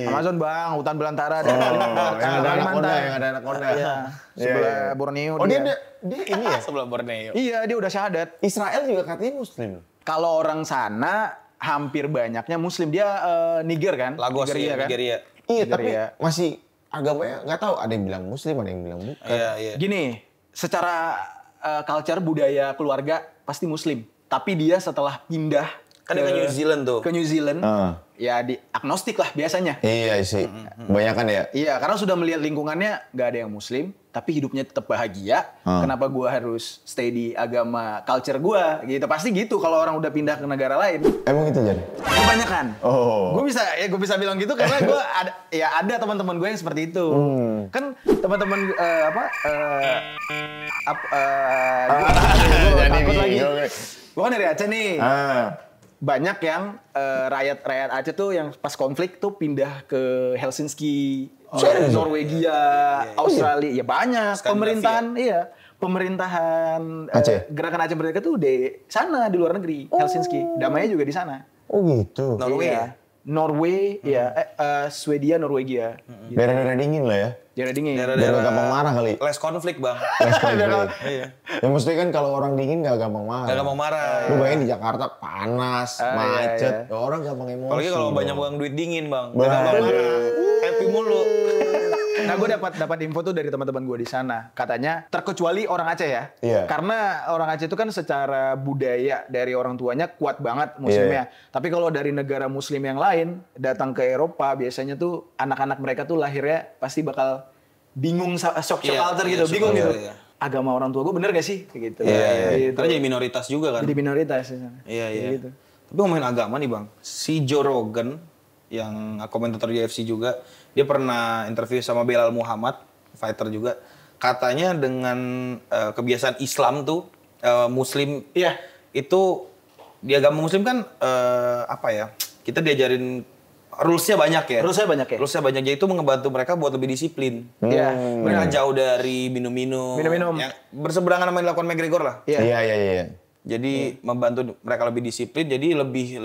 Amazon bang, hutan belantara dan yang ada anaconda. Iya. Sebelah Borneo. Oh dia ini ya? Sebelah Borneo. Iya, dia udah syahadat. Israel juga katanya muslim. Kalau orang sana hampir banyaknya muslim. Dia Niger kan? Lagos Nigeria kan? Nigeria. Iya, tapi masih agamanya nggak tahu. Ada yang bilang muslim, ada yang bilang bukan. Iya. Gini, secara culture budaya keluarga pasti muslim. Tapi dia setelah pindah Kan dia ke New Zealand tuh. Ke New Zealand, ya di agnostik lah biasanya. Iya sih, kebanyakan ya. Iya, karena sudah melihat lingkungannya nggak ada yang muslim, tapi hidupnya tetap bahagia. Kenapa gua harus stay di agama culture gua? Gitu, pasti gitu kalau orang udah pindah ke negara lain. Emang itu jadi? Kebanyakan. Oh. Gue bisa bilang gitu karena gue ada teman-teman gue yang seperti itu. Kan teman-teman Jadi takut lagi. nih. Gue kan dari Aceh nih. banyak yang rakyat Aceh tuh yang pas konflik tuh pindah ke Helsinki, Norwegia, Australia, ya banyak. Pemerintahan gerakan Aceh Merdeka tuh di sana, di luar negeri, Helsinki. Damainya juga di sana. Oh gitu. Swedia, Norwegia. Gitu. Daerah-daerah dingin lah ya. Daerah dingin. Biar gak gampang marah kali. Less konflik bang. Iya. Ya mesti kan kalau orang dingin gak gampang marah. Gak gampang marah. Lu bayangin di Jakarta panas, macet, orang gampang emosi. Apalagi kalau banyak uang duit dingin bang. Gak gampang marah. Happy mulu. Nah, gue dapat info tuh dari teman-teman gue di sana. Katanya terkecuali orang Aceh ya. Iya. Karena orang Aceh itu kan secara budaya dari orang tuanya kuat banget muslimnya. Iya. Tapi kalau dari negara muslim yang lain datang ke Eropa biasanya tuh anak-anak mereka tuh lahirnya pasti bakal bingung, shock culture gitu, bingung gitu. Iya. Agama orang tua gue bener gak sih? Gitu. Iya. Karena jadi minoritas juga kan. Jadi minoritas di sana. Iya. Gitu. Tapi ngomongin agama nih bang, si Joe Rogan yang komentator UFC juga, dia pernah interview sama Belal Muhammad, fighter juga. Katanya dengan kebiasaan Islam tuh, Muslim, itu di agama Muslim kan kita diajarin rules-nya banyak ya. Rules-nya banyak, jadi itu membantu mereka buat lebih disiplin. Iya. Mereka jauh dari minum-minum. Yang berseberangan sama yang dilakukan McGregor lah. Iya. Jadi membantu mereka lebih disiplin, jadi lebih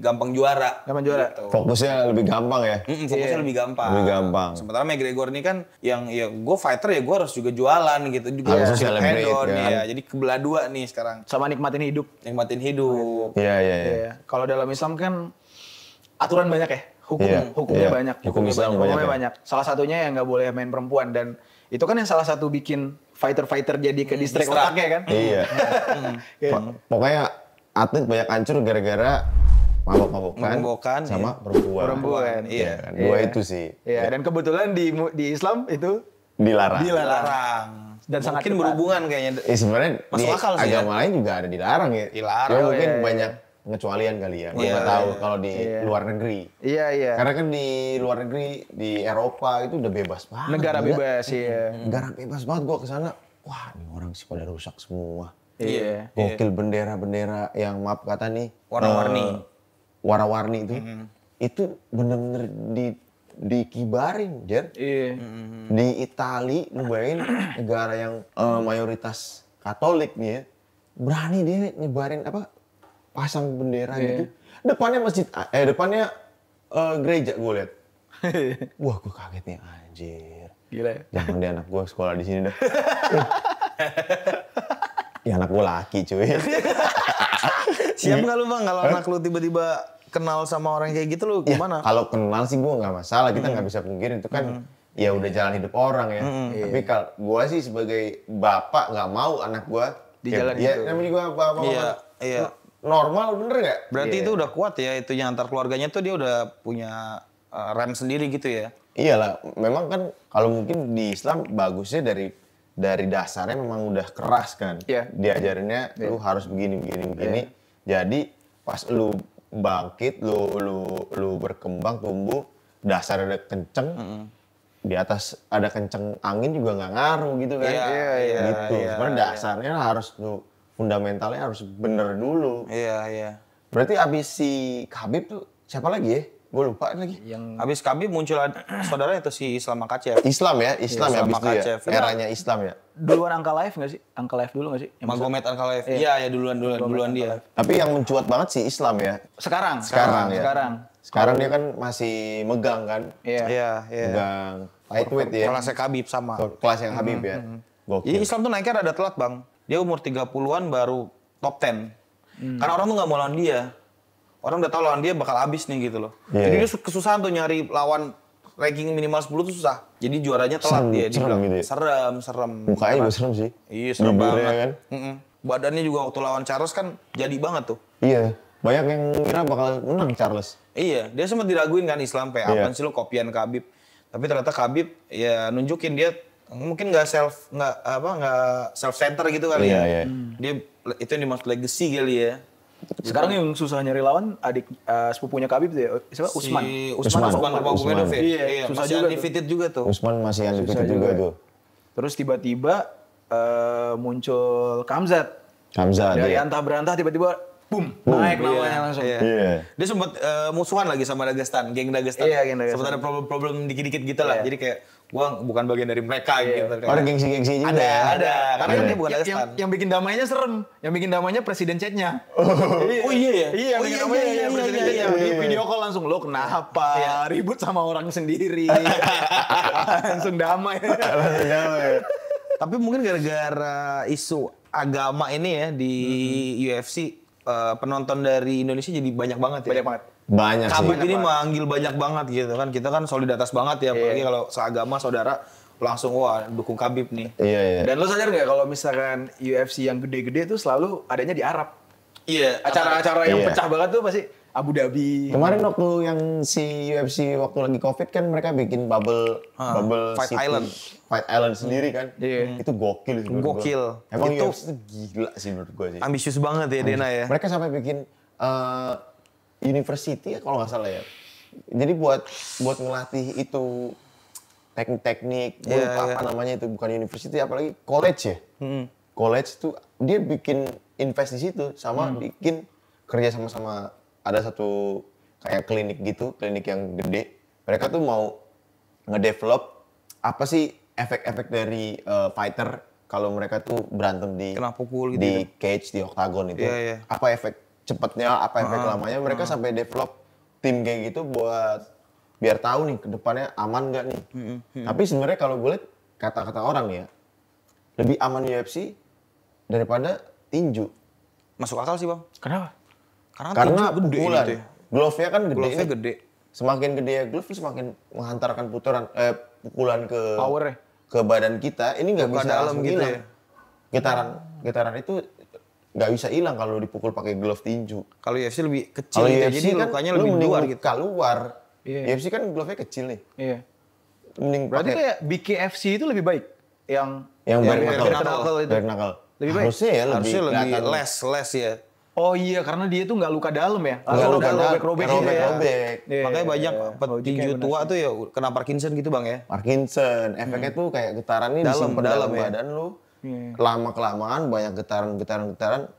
gampang juara. Gitu. Fokusnya lebih gampang ya. Fokusnya lebih gampang. Lebih gampang. Sementara McGregor ini kan yang ya gue fighter ya gue harus juga jualan gitu. Juga harus celebrate hedon, kan. ya. Jadi kebelah dua nih sekarang. Sama nikmatin hidup. Iya. Kalau dalam Islam kan aturan banyak ya. Hukumnya banyak. Hukumnya banyak. Salah satunya yang nggak boleh main perempuan, dan itu kan yang salah satu bikin fighter jadi ke distrik otaknya kan. Iya. Pokoknya atlet banyak hancur gara-gara mabok-mabokan sama perempuan. Iya. Kan? Dua itu sih. Iya. Dan kebetulan di Islam itu dilarang. Dan sangat mungkin berhubungan kayaknya. Sebenarnya di akal sih agama lain juga ada dilarang ya. Dilarang. Ya, mungkin banyak pengecualian kali ya. Gue nggak tahu kalau di luar negeri. Iya. Karena kan di luar negeri, di Eropa itu udah bebas banget. Negara bebas, iya. Negara bebas banget. Gue kesana, wah ini orang sih pada rusak semua. Iya. Gokil bendera-bendera yang maaf kata nih. Warna-warni itu. Itu bener-bener dikibarin, Jer. Iya. Di Itali, lu bayangin negara yang mayoritas Katolik nih ya. Berani dia nyebarin pasang bendera gitu. Depannya depannya gereja gue lihat. Wah, gue kaget nih anjir. Gila ya. Jangan deh anak gue sekolah di sini dah. Ya anak gue laki cuy. Siap nggak lu bang kalau anak lu tiba-tiba kenal sama orang kayak gitu lu gimana? Kalau kenal sih gue nggak masalah. Kita nggak bisa pungkirin itu kan ya udah jalan hidup orang ya. Tapi kalau gue sih sebagai bapak nggak mau anak gue di jalan itu. Ya namanya gue bapak. Iya. Normal bener nggak? Berarti itu udah kuat ya, itu yang antar keluarganya tuh dia udah punya rem sendiri gitu ya? Iyalah, memang kan kalau mungkin di Islam bagusnya dari dasarnya memang udah keras kan. Diajarinnya lu harus begini. Jadi pas lu bangkit, lu berkembang, tumbuh, dasar ada kenceng, di atas ada kenceng angin juga nggak ngaruh gitu kan. Gitu. Sebenarnya dasarnya harus lu fundamentalnya harus bener dulu. Iya. Berarti abis si Khabib tuh siapa lagi ya? Gue lupa lagi. Abis Khabib muncul saudara itu si Islam Makhachev. Islam ya abis Makhachev. itu ya. Eranya Islam ya. Duluan Ankalaev nggak sih? Ankalaev dulu nggak sih? Magomed Ankalaev. Iya duluan dia. Tapi yang mencuat banget sih Islam ya. Sekarang ya. Sekarang dia kan masih megang kan. Iya. Megang lightweight ya. Kelasnya Khabib sama. Kelas yang Khabib ya. Gokil. Jadi Islam tuh naiknya rada telat bang. Dia umur 30-an baru top 10. Karena orang tuh nggak mau lawan dia. Orang udah tahu lawan dia bakal habis nih gitu loh. Jadi dia kesusahan tuh nyari lawan ranking minimal 10 tuh susah. Jadi juaranya telat dia. Serem. Mukanya juga serem sih. Iya serem banget. Kan? Badannya juga waktu lawan Charles kan jadi banget tuh. Iya. Banyak yang kira bakal menang Charles. Iya. Dia sempat diraguin kan Islam kayak apaan sih lo kopian Khabib. Tapi ternyata Khabib ya nunjukin dia mungkin nggak self center gitu kali ya. Dia itu yang dimaksud legacy kali ya. Sekarang yang susah nyari lawan adik sepupunya Khabib tuh ya. Siapa? Usman. Usman. Iya, susah masih juga undefeated juga tuh. Usman masih undefeated juga tuh. Terus tiba-tiba muncul Khamzat. Khamzat dari ya. antah berantah tiba-tiba boom, naik namanya langsung. Iya. Dia sempat musuhan lagi sama Dagestan, geng Dagestan. Iya, geng Dagestan. Sempat ada problem-problem dikit-dikit gitu lah. Jadi kayak gua bukan bagian dari mereka gitu. Ada gengsi-gengsi juga. Ada. Karena kan dia bukan Dagestan. Yang bikin damainya serem. Yang bikin damainya presiden chatnya. Oh iya ya? Iya, bikin damainya presiden chatnya. Di video call langsung, lo kenapa? Ribut sama orang sendiri. Langsung damai. Tapi mungkin gara-gara isu agama ini ya di UFC, penonton dari Indonesia jadi banyak banget ya. Banyak sih. Khabib ini manggil banyak banget gitu kan. Kita kan solidaritas banget ya, apalagi kalau seagama saudara langsung wah dukung Khabib nih. Iya. Dan lo sadar nggak kalau misalkan UFC yang gede-gede tuh selalu adanya di Arab. Iya. Acara-acara yang pecah banget tuh pasti Abu Dhabi. Kemarin waktu yang si UFC waktu lagi Covid kan mereka bikin bubble Fight City, Island. Fight Island sendiri kan. Iya. Itu gokil sih menurut Gokil. gua. Emang Itu UFC itu gila sih menurut gue sih. Ambisius banget ya Dena ya. Mereka sampai bikin university ya kalau nggak salah ya. Jadi buat ngelatih itu teknik-teknik, gue lupa apa namanya itu, bukan university apalagi college ya. College tuh dia bikin invest di situ sama bikin kerja sama ada satu kayak klinik gitu, klinik yang gede. Mereka tuh mau ngedevelop apa sih efek-efek dari fighter kalau mereka tuh berantem di kena pukul gitu di cage, di octagon itu. Apa efek cepatnya, apa efek lamanya, mereka sampai develop tim kayak gitu buat biar tahu nih ke depannya aman nggak nih. Tapi sebenarnya kalau gue lihat kata-kata orang ya, lebih aman UFC daripada tinju. Masuk akal sih bang. Kenapa? Karena tinju gede pukulan. gitu ya. Glove-nya kan gede. Glove-nya nih. gede. Semakin gede glove semakin menghantarkan pukulan ke Power-nya. ke badan kita. Ini nggak Luka bisa dalam langsung gitu hilang. ya. Getaran itu nggak bisa hilang kalau dipukul pakai glove tinju. Kalau UFC lebih kecil Kalau gitu, UFC jadi kan lukanya lu lebih mending luar gitu. luka luar. Iya. UFC kan glove-nya kecil nih. Iya. Mending Berarti pakai kayak BKFC itu lebih baik. Yang bare bare knuckle itu. Bare knuckle. Lebih baik. Harusnya ya Harusnya lebih kelihatan. less ya. Oh iya, karena dia tuh nggak luka dalam ya. Nggak luka dalam. robek-robek Robek. Iya, Makanya iya, banyak iya. petinju Logikanya tua benar tuh ya kena Parkinson gitu bang ya. Parkinson, efeknya tuh kayak getarannya disimpan dalam ya. badan lu. Lama-kelamaan banyak getaran,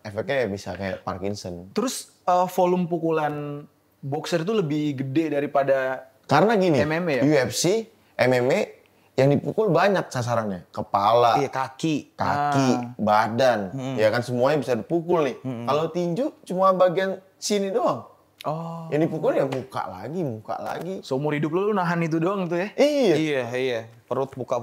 efeknya ya bisa kayak Parkinson. Terus volume pukulan boxer itu lebih gede daripada Karena gini, MMA ya? UFC, MMA yang dipukul banyak sasarannya. Kepala, Iya kaki. badan, ya kan semuanya bisa dipukul nih. Kalau tinju cuma bagian sini doang. Oh. Yang dipukul ya muka lagi. Seumur hidup lu nahan itu doang tuh ya? Iya. Iya. Perut muka.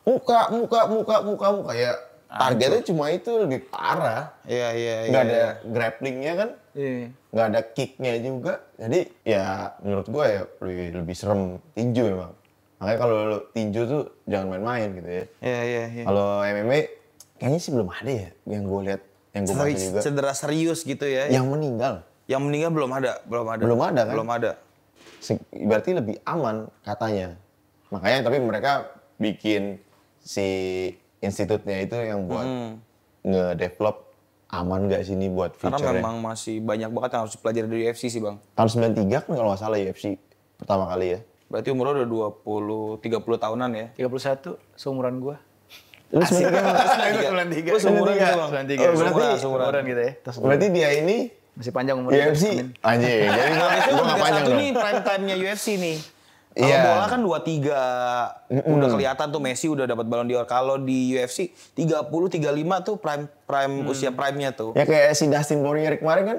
Muka ya. Targetnya cuma itu lebih parah. Iya. Nggak ada grapplingnya kan, Iya. nggak ada kicknya juga. Jadi ya menurut gue ya lebih serem tinju memang. Makanya kalau lo tinju tuh jangan main-main gitu ya. Iya. Kalau MMA kayaknya sih belum ada ya yang gue lihat, yang gue baca juga. Cedera serius gitu ya. Yang meninggal Yang meninggal belum ada. belum ada kan? Belum ada. Berarti lebih aman katanya. Makanya tapi mereka bikin si institutnya itu yang buat nge-develop aman gak sih ini buat Karena future-nya. memang masih banyak banget yang harus dipelajari dari UFC sih bang. Tahun 93 kan kalau nggak salah UFC pertama kali ya. Berarti umurnya udah 30 tahunan ya. 31 seumuran gua. Lu sebenarnya Lu seumuran gitu bang. 93. Oh, berarti- seumuran gitu ya. berarti dia ini Masih panjang umurnya. UFC anjing. Jadi gua nggak panjang dong. Ini prime time-nya UFC nih. Kalau Iya. bola kan 23 udah kelihatan tuh Messi udah dapat Ballon d'Or. Kalau di UFC 30 35 tuh prime usia prime-nya tuh. Ya kayak si Dustin Poirier kemarin kan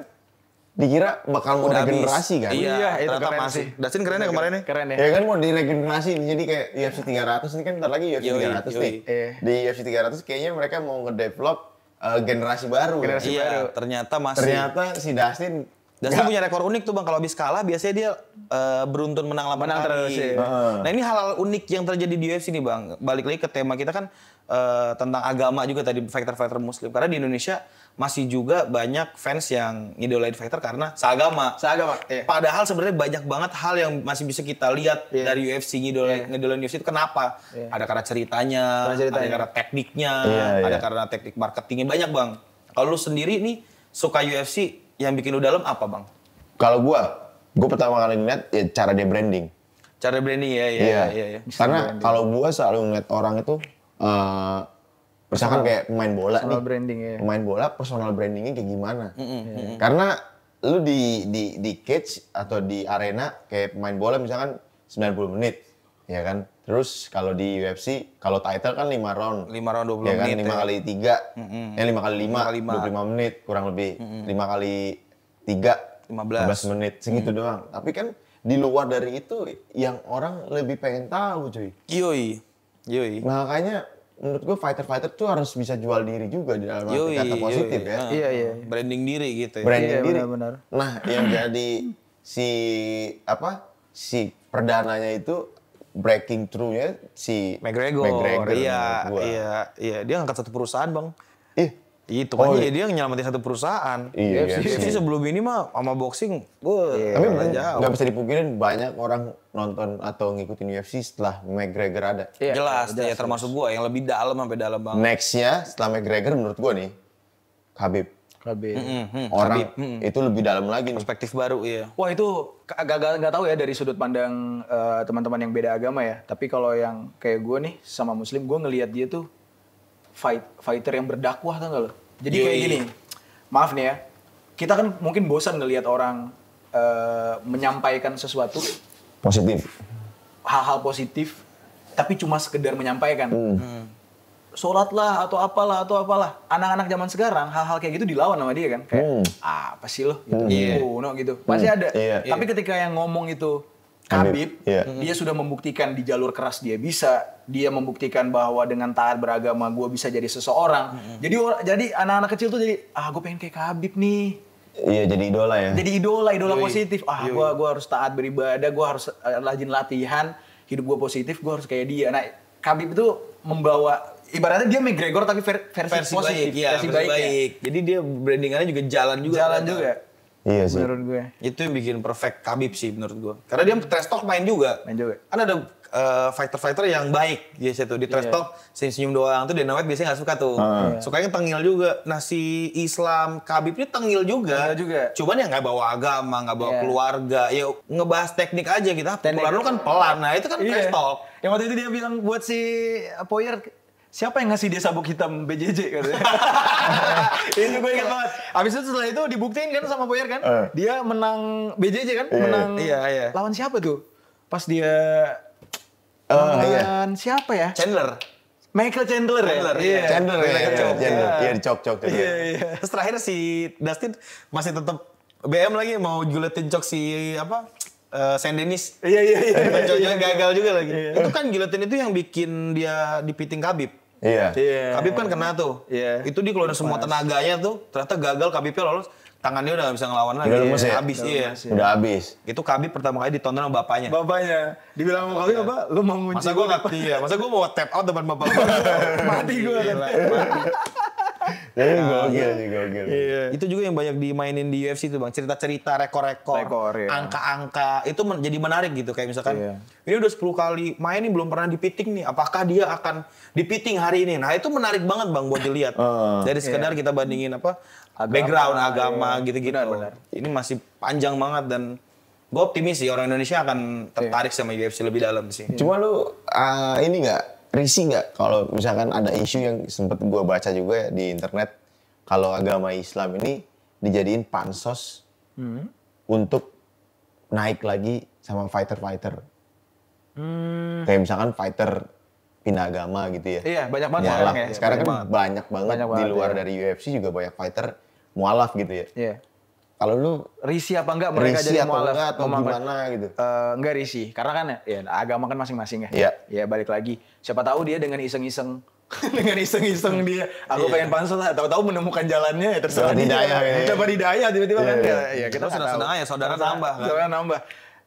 dikira bakal mau Udah habis. regenerasi kan. Iya, itu ternyata keren masih. sih. Dustin keren ya kemarin ya? Keren ya. Ya kan mau diregenerasi jadi kayak UFC 300 ini kan ntar lagi UFC Yoi, 300 nih. Iya. Di UFC 300 kayaknya mereka mau ngedevelop generasi baru. Generasi ya. baru. Ternyata masih. Ternyata si Dustin Dustin punya rekor unik tuh bang, kalau habis kalah biasanya dia beruntun menang 8 Menang kali. terus, ya. Nah ini hal-hal unik yang terjadi di UFC nih bang. Balik lagi ke tema kita kan tentang agama juga tadi, fighter-fighter muslim. Karena di Indonesia masih juga banyak fans yang ngidolain fighter karena seagama. Iya. Padahal sebenarnya banyak banget hal yang masih bisa kita lihat dari UFC, ngidolain UFC itu kenapa? Ada karena ceritanya, ada karena tekniknya, ada karena teknik marketingnya, banyak bang. Kalau lu sendiri nih suka UFC, yang bikin lu dalam apa bang? kalau gua pertama kali ngeliat ya cara dia branding. Cara branding ya. Karena kalau gua selalu ngeliat orang itu Misalkan kayak pemain bola personal nih. branding ya. Pemain bola personal brandingnya kayak gimana? Karena lu di cage atau di arena kayak pemain bola misalkan 90 menit, ya kan? Terus kalau di UFC, kalau title kan 5 round. 5 round 20 ya kan? menit 5 kali 3, 5 kali 5, 5. 25 menit kurang lebih. 5 kali 3, 15 menit, segitu doang. Tapi kan di luar dari itu yang orang lebih pengen tahu cuy. Yoi. Makanya menurut gue fighter-fighter tuh harus bisa jual diri juga di dalam arti kata positif ya. Iya. Branding diri gitu ya. Branding Iya, diri. benar-benar. Nah, yang jadi si perdananya itu breaking through-nya si McGregor. menurut gua. Iya. Dia ngangkat satu perusahaan, Bang. Itu Oh, kan iya. dia nyelamatin satu perusahaan. Iya, UFC sebelum ini mah sama boxing, Tapi jauh. nggak bisa dipungkirin banyak orang nonton atau ngikutin UFC setelah McGregor ada. Iya, Jelas, ya termasuk gua yang lebih dalam sampai dalam banget. Next-nya setelah McGregor menurut gua nih, Khabib. Orang itu lebih dalam lagi nih. Perspektif baru, iya. Wah itu nggak tahu ya dari sudut pandang teman-teman yang beda agama ya. Tapi kalau yang kayak gue nih sama Muslim, gue ngelihat dia tuh fighter yang berdakwah, tau gak lo? Jadi kayak gini, maaf nih ya, kita kan mungkin bosan ngelihat orang menyampaikan sesuatu, Positif. hal-hal positif, tapi cuma sekedar menyampaikan. Sholat lah atau apalah. Anak-anak zaman sekarang hal-hal kayak gitu dilawan sama dia kan. Kayak apa sih lo gitu. Kuno gitu. Pasti ada. Tapi ketika yang ngomong itu Khabib, dia sudah membuktikan di jalur keras dia bisa. Dia membuktikan bahwa dengan taat beragama gue bisa jadi seseorang. Jadi anak-anak kecil tuh jadi gue pengen kayak Khabib nih. Iya, jadi idola ya. Jadi idola positif. Gue harus taat beribadah, gue harus rajin latihan, hidup gue positif, gue harus kayak dia. Nah, Khabib itu membawa ibaratnya dia McGregor tapi versi positif, versi baik. Jadi dia brandingannya juga jalan juga. Iya sih. Menurut gue. Itu yang bikin perfect Khabib sih menurut gue. Karena dia trash talk main juga. Kan ada fighter-fighter yang baik di situ. Di trash talk senyum doang tuh Dana White biasanya gak suka tuh. Sukanya tengil juga. Nah si Islam Khabib ini tengil juga. Cuman ya gak bawa agama, gak bawa keluarga. Ya ngebahas teknik aja gitu. Pukulan lu kan pelan. Nah itu kan trash talk. Yang waktu itu dia bilang buat si Poirier, siapa yang ngasih dia sabuk hitam BJJ katanya. Itu gue ingat banget. Abis itu setelah itu dibuktiin kan sama Poirier kan. Dia menang BJJ kan. Menang lawan siapa tuh? Pas dia lawan siapa ya? Michael Chandler ya? Chandler. Iya, dicok-cok. Iya. Terus terakhir si Dustin masih tetap BM lagi mau juletin cok si Saint Denis. Iya. Cok-coknya gagal juga lagi. Itu kan giletin itu yang bikin dia dipiting Khabib. Iya. Khabib kan kena tuh. Itu dia keluarin semua tenaganya tuh. Ternyata gagal, Khabibnya lolos. Tangannya udah gak bisa ngelawan lagi. Udah lemes ya? Habis, Udah habis. Itu Khabib pertama kali ditonton sama bapaknya. Dibilang sama Khabib apa? Lu mau ngunci Masa gue masa gue mau tap out depan bapak gue. Mati gue kan. Jadi gokil. Itu juga yang banyak dimainin di UFC tuh Bang. Cerita-cerita, rekor-rekor, angka-angka. Itu jadi menarik gitu. Kayak misalkan, ini udah 10 kali main nih belum pernah dipiting nih. Apakah dia akan dipiting hari ini? Nah itu menarik banget Bang buat dilihat. Dari sekedar kita bandingin background agama gitu-gitu. Ini masih panjang banget dan gue optimis sih orang Indonesia akan tertarik sama UFC lebih dalam sih. Cuma lu ini nggak risih nggak kalau misalkan ada isu yang sempet gue baca juga ya di internet kalau agama Islam ini dijadiin pansos untuk naik lagi sama fighter-fighter. Kayak misalkan fighter pindah agama gitu ya. Iya, banyak banget mualaf. ya. Sekarang kan banyak banget di luar dari UFC juga banyak fighter mualaf gitu ya. Iya. Kalau lu risih apa enggak mereka jadi mualaf atau gimana gitu? Enggak risih, karena kan ya agama kan masing-masing ya. Iya. Ya balik lagi. Siapa tahu dia dengan iseng-iseng dia, aku pengen pansos lah, tahu-tahu menemukan jalannya ya terserah dia. Dapat hidayah tiba-tiba kan ya kita senang-senang aja, saudara nambah kan. Saudara nambah.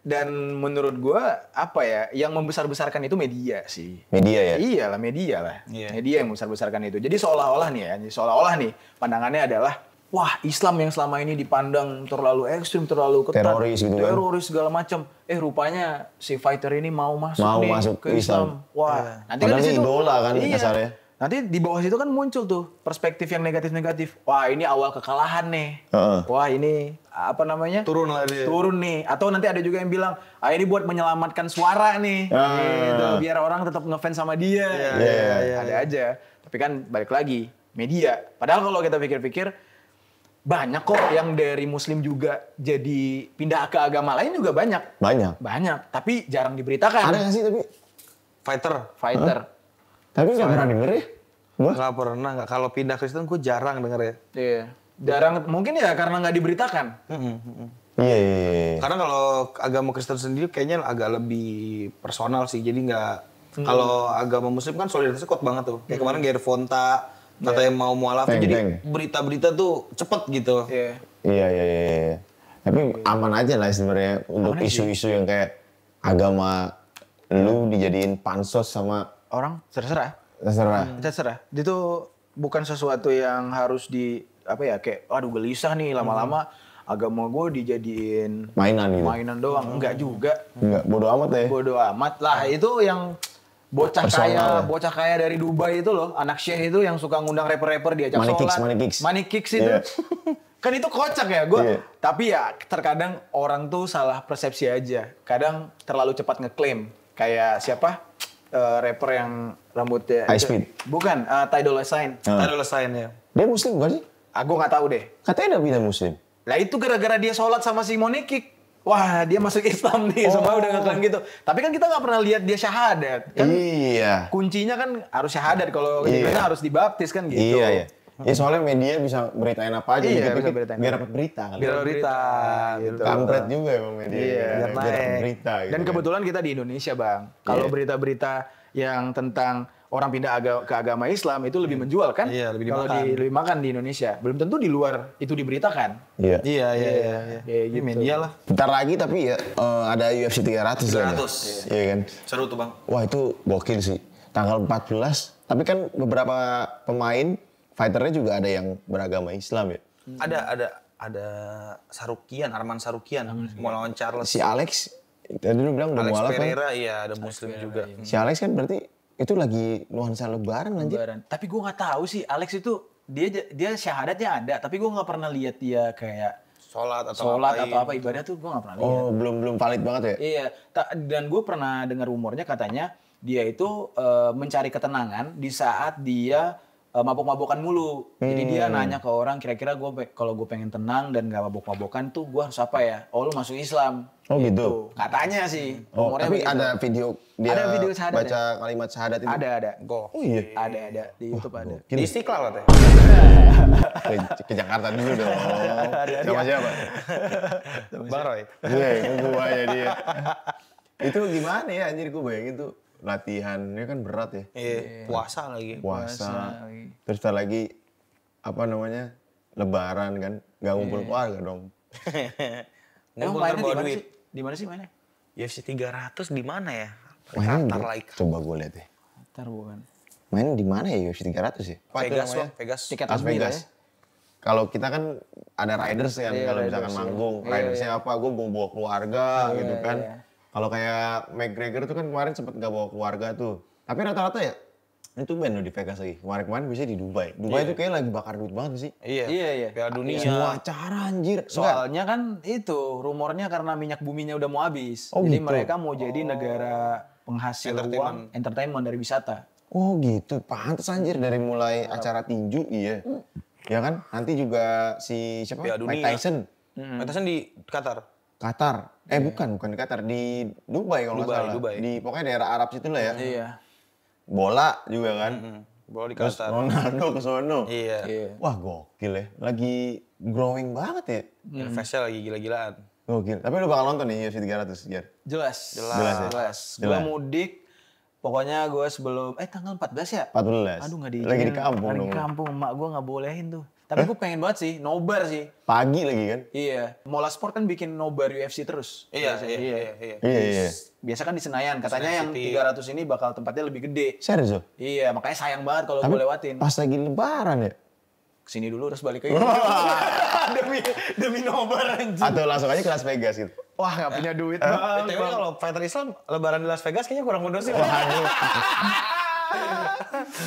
Dan menurut gua apa ya, yang membesar-besarkan itu media sih. Media ya? Iyalah media lah. Media yang membesar-besarkan itu. Jadi seolah-olah nih pandangannya adalah wah, Islam yang selama ini dipandang terlalu ekstrim, terlalu ketat, teroris gitu kan. Teroris segala macam. Rupanya si fighter ini mau masuk ke Islam. Wah, nanti kan di situ idola kan kasarnya. Nanti di bawah situ kan muncul tuh perspektif yang negatif-negatif. Wah, ini awal kekalahan nih. Wah, ini turun lah dia. Turun nih. Atau nanti ada juga yang bilang, ini buat menyelamatkan suara nih. Gitu. Biar orang tetap ngefans sama dia. Ada aja. Tapi kan balik lagi, media. Padahal kalau kita pikir-pikir, banyak kok yang dari muslim juga jadi pindah ke agama lain juga banyak. Banyak, tapi jarang diberitakan. Ada nggak sih tapi? Fighter. Tapi nggak pernah denger ya? Gua? Nggak pernah, nggak. Kalau pindah Kristen gue jarang denger ya. Iya. Jarang, mungkin ya karena nggak diberitakan. Iya. Karena kalau agama Kristen sendiri kayaknya agak lebih personal sih. Jadi nggak, kalau agama muslim kan solidaritasnya kuat banget tuh. Kayak kemarin Gervonta, katanya mau mualaf, jadi berita-berita tuh cepet gitu. Iya. Tapi aman aja lah sebenarnya untuk isu-isu yang kayak agama lu dijadiin pansos sama Orang terserah. Itu bukan sesuatu yang harus kayak aduh gelisah nih lama-lama agama gue dijadiin mainan doang. Enggak juga. Enggak, bodo amat ya. Bodo amat lah. Itu yang bocah kaya dari Dubai itu loh, anak Syekh itu yang suka ngundang rapper-rapper diajak sholat. Money Kicks itu. Kan itu kocak ya gue. Tapi ya terkadang orang tuh salah persepsi aja. Kadang terlalu cepat ngeklaim. Kayak siapa? Rapper yang rambutnya High Speed. Bukan, Ty Dolla $ign. Ty Dolla $ign ya. Dia muslim bukan sih? Aku nggak tahu deh. Katanya udah pindah muslim. Lah itu gara-gara dia sholat sama si Money Kick. Wah, dia masuk Islam nih, semua udah ngeklaim gitu. Tapi kan kita nggak pernah lihat dia syahadat. Kan Iya. kuncinya kan harus syahadat, kalau kita harus dibaptis kan gitu. Iya. Ya soalnya media bisa beritain apa aja Iya, gitu, bisa beritain. biar dapat berita kali. Biar berita gitu. Kampret juga emang media. Iya, biar dapat berita gitu. Dan kebetulan kita di Indonesia, Bang. Kalau berita-berita yang tentang orang pindah ke agama Islam itu lebih menjual kan? Iya, lebih Kalau dimakan. lebih makan di Indonesia. Belum tentu di luar itu diberitakan. Iya. Iya. Gitu. Media lah. Bentar lagi tapi ya ada UFC 300 ya. 300. Iya kan? Seru tuh bang. Wah itu gokil sih. Tanggal 14. Tapi kan beberapa pemain fighternya juga ada yang beragama Islam ya. Ada Arman Sarukian mau lawan Charles. Si Alex tadi lu bilang udah Alex mualaf kan? Pereira iya ada muslim juga. Si Alex kan berarti itu lagi nuansa lebaran anjir. Tapi gue nggak tahu sih Alex itu dia syahadatnya ada, tapi gue nggak pernah lihat dia kayak Sholat atau apa ibadah tuh gue nggak pernah lihat. Oh, belum valid banget ya? Iya, dan gue pernah dengar rumornya katanya dia itu mencari ketenangan di saat dia mabok-mabokan mulu. Jadi dia nanya ke orang, kira-kira kalau gue pengen tenang dan gak mabok-mabokan tuh gue harus apa ya? Oh lu masuk Islam. Oh gitu? Katanya sih. Oh, tapi begitu. ada video dia ada video syahadat baca kalimat syahadat itu? Ada. Oh iya? Ada. Di YouTube ada. Di Istiqlal katanya. Ke Jakarta dulu dong. Sama siapa? Bang Roy. Iya, gua aja dia. Itu gimana ya anjir, gue bayangin tuh latihannya kan berat ya. Iya, puasa lagi. Puasa. Terus tak lagi apa namanya? Lebaran kan, nggak ngumpul keluarga dong. Ngumpul mainnya bawa di mana duit. sih? Di mana sih mainnya? UFC 300 di mana ya? Mainnya Qatar lah. coba gue lihat ya. Ntar bukan. Main di mana ya UFC 300 ya? Apa itu Vegas namanya? loh, Vegas. Tiket Las resmi lah Vegas. Kalau kita kan ada riders kan, kalau misalkan manggung, ridersnya apa? Gue mau bawa keluarga gitu kan. Kalau kayak McGregor tuh kan kemarin sempet gak bawa keluarga tuh. Tapi rata-rata ya itu band loh di Vegas lagi. Kemarin bisa di Dubai. Dubai tuh kayak lagi bakar duit banget sih. Iya. Piala dunia. Semua acara anjir. Soalnya kan itu rumornya karena minyak buminya udah mau habis. Oh, Jadi gitu. mereka mau jadi negara penghasil uang entertainment dari wisata. Oh gitu. Pantes anjir dari mulai acara tinju iya. Ya kan? Nanti juga si siapa? Piala Mike dunia. Tyson. Mike Tyson di Qatar. Qatar. Bukan di Qatar, di Dubai kalau nggak salah. Dubai. Di pokoknya daerah Arab situ lah ya. Iya. Bola juga kan. Bola di Terus Qatar. Ronaldo ke sono. Iya. Wah gokil ya. Lagi growing banget ya. Investnya lagi gila-gilaan. Gokil. Tapi lu bakal nonton nih UFC 300 Jar? Jelas. Jelas. Gue mudik. Pokoknya gue sebelum tanggal 14 ya? 14. Aduh nggak diizinin. Lagi di kampung Lagi dong. di kampung, emak gue nggak bolehin tuh. Tapi gue pengen banget sih, nobar sih. Pagi lagi kan? Iya, Mola Sport kan bikin nobar UFC terus. Iya. Iya. Biasa kan di Senayan, katanya yang 300 ini bakal tempatnya lebih gede. Serius loh? Iya, makanya sayang banget kalau Tapi gue lewatin. pas lagi lebaran ya? Kesini dulu terus balik ke demi nobar anjing. Atau langsung aja ke Las Vegas gitu? Wah nggak punya duit bang. BTW kalau fighter Islam lebaran di Las Vegas kayaknya kurang mundur sih. Waduh.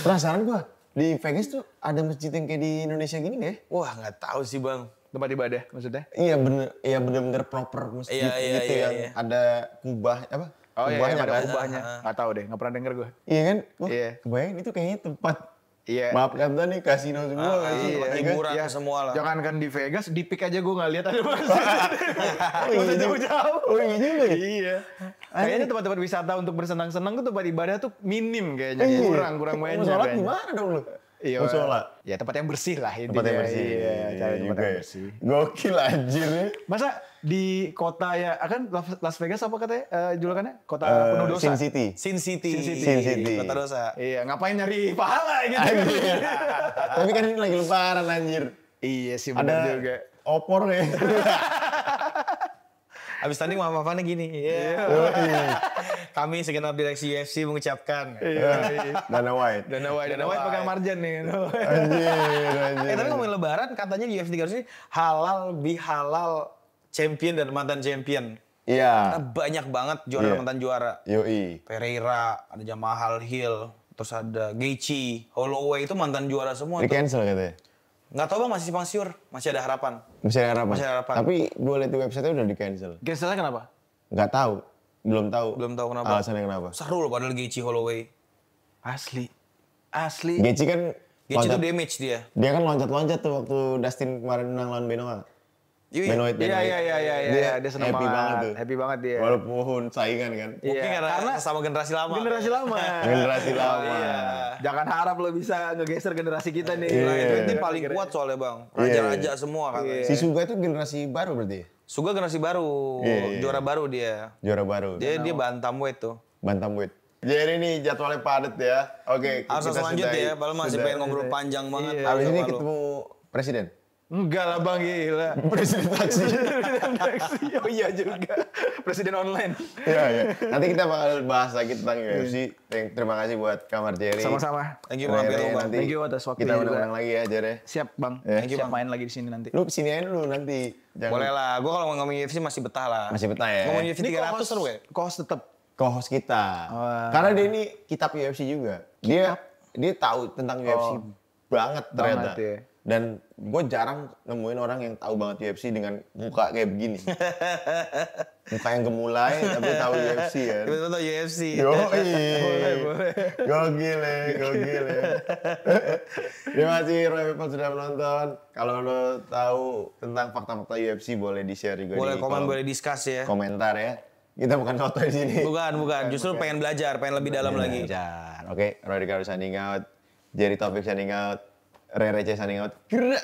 Penasaran gua, di Vegas tuh ada masjid yang kayak di Indonesia gini nggak ya? Wah nggak tahu sih bang. Tempat ibadah maksudnya? Iya bener proper masjid gitu yang ada kubah apa? Oh iya, Kubahnya ada kan? kubahnya. Nggak tahu deh, nggak pernah denger gue. Iya kan? Wah, Iya. kebayang itu kayaknya tempat Iya. Maafkan tuh nih kasino semua nggak sih? Hiburan semua lah. Jangankan di Vegas, di Peak aja gue nggak lihat ada masjid. Oh, Nggak usah iya. jauh-jauh. Oh iya juga ya? Iya. Kayaknya tempat-tempat wisata untuk bersenang-senang tuh tempat ibadah tuh minim kayaknya. Iya. Kurang banyak. Mau sholat kayaknya. di mana dong lu? Iya. Mau sholat? Ya tempat yang bersih lah intinya. Tempat yang bersih. Iya, cari tempat juga yang ya. bersih. Gokil anjir ya. Masa di kota ya, kan Las Vegas apa katanya julukannya? Kota penuh dosa. Sin City. Sin City. Sin City. Kota dosa. Iya, ngapain nyari pahala gitu. Anjir. Tapi kan ini lagi lebaran anjir. Iya sih Ada benar juga. opor ya. Habis tanding maaf-maafannya gini. Iya. Kami segenap direksi UFC mengucapkan. Dana White. Dana White pegang margin nih. Anjir. Tapi ngomongin lebaran, katanya di UFC 300 ini halal bihalal champion dan mantan champion. Iya. Karena banyak banget juara dan mantan juara. Yoi. Pereira, ada Jamal Hill, terus ada Gaethje, Holloway itu mantan juara semua Di tuh. cancel katanya. Nggak tahu bang, masih simpang siur, masih ada harapan. Masih ada harapan. Masih ada harapan. Tapi gue lihat di website udah di cancel. Cancelnya kenapa? Nggak tahu. Belum tahu. Belum tahu kenapa. Alasannya kenapa. Seru loh padahal Gaethje Holloway. Asli. Asli. Gaethje kan Gaethje loncat- tuh damage dia. dia kan loncat-loncat tuh waktu Dustin kemarin menang lawan Benoit. Benoit. Iya, dia seneng happy banget tuh. Happy banget dia. Walaupun saingan kan. Mungkin karena sama generasi lama. Generasi lama. Generasi lama. Jangan harap lo bisa ngegeser generasi kita nih. Nah, itu Iya. tim paling kuat soalnya bang. Raja-raja semua kan. Si Suga itu generasi baru berarti ya? Suga generasi baru, Iya. juara baru dia. Juara baru. Dia bantamweight tuh. Bantamweight. Jadi ini jadwalnya padat ya. Oke, Harus kita lanjut sudahi. ya, padahal masih pengen ngobrol panjang banget. Habis ini sama lu. ketemu presiden. Enggak lah bang, gila. Presiden taksi. Oh iya juga. Presiden online. Iya, iya. Nanti kita bakal bahas lagi tentang UFC. Terima kasih buat Kamar Jerry. Sama-sama. Thank you mampir lu bang. Nanti Thank you atas waktunya kita juga. undang-undang lagi ya, Jerry. Siap bang. Thank you, Siap Bang. main lagi di sini nanti. Lu kesini aja dulu nanti. Boleh lah, gue kalau mau ngomongin UFC masih betah lah. Masih betah ya? Ngomongin UFC 300 co-host- seru ya? Co-host tetap. Co-host kita. Wah. Karena dia ini kitab UFC juga. Dia tahu tentang UFC banget ternyata. ya. Dan gue jarang nemuin orang yang tahu banget UFC dengan muka kayak begini. Muka yang gemulai tapi tahu UFC kan. Tiba-tiba tau UFC. Yoi. Boleh. Gokil ya. Terima kasih Roy Pepal sudah menonton. Kalau lo tahu tentang fakta-fakta UFC boleh di-share juga Boleh di komen, kolom boleh discuss ya. komentar ya. Kita bukan foto di sini. Bukan. Justru pengen belajar, pengen lebih dalam lagi. Belajar. Oke, Roy Ricardo signing out. Jerry Taufik signing out. Rere C signing out. Gerak.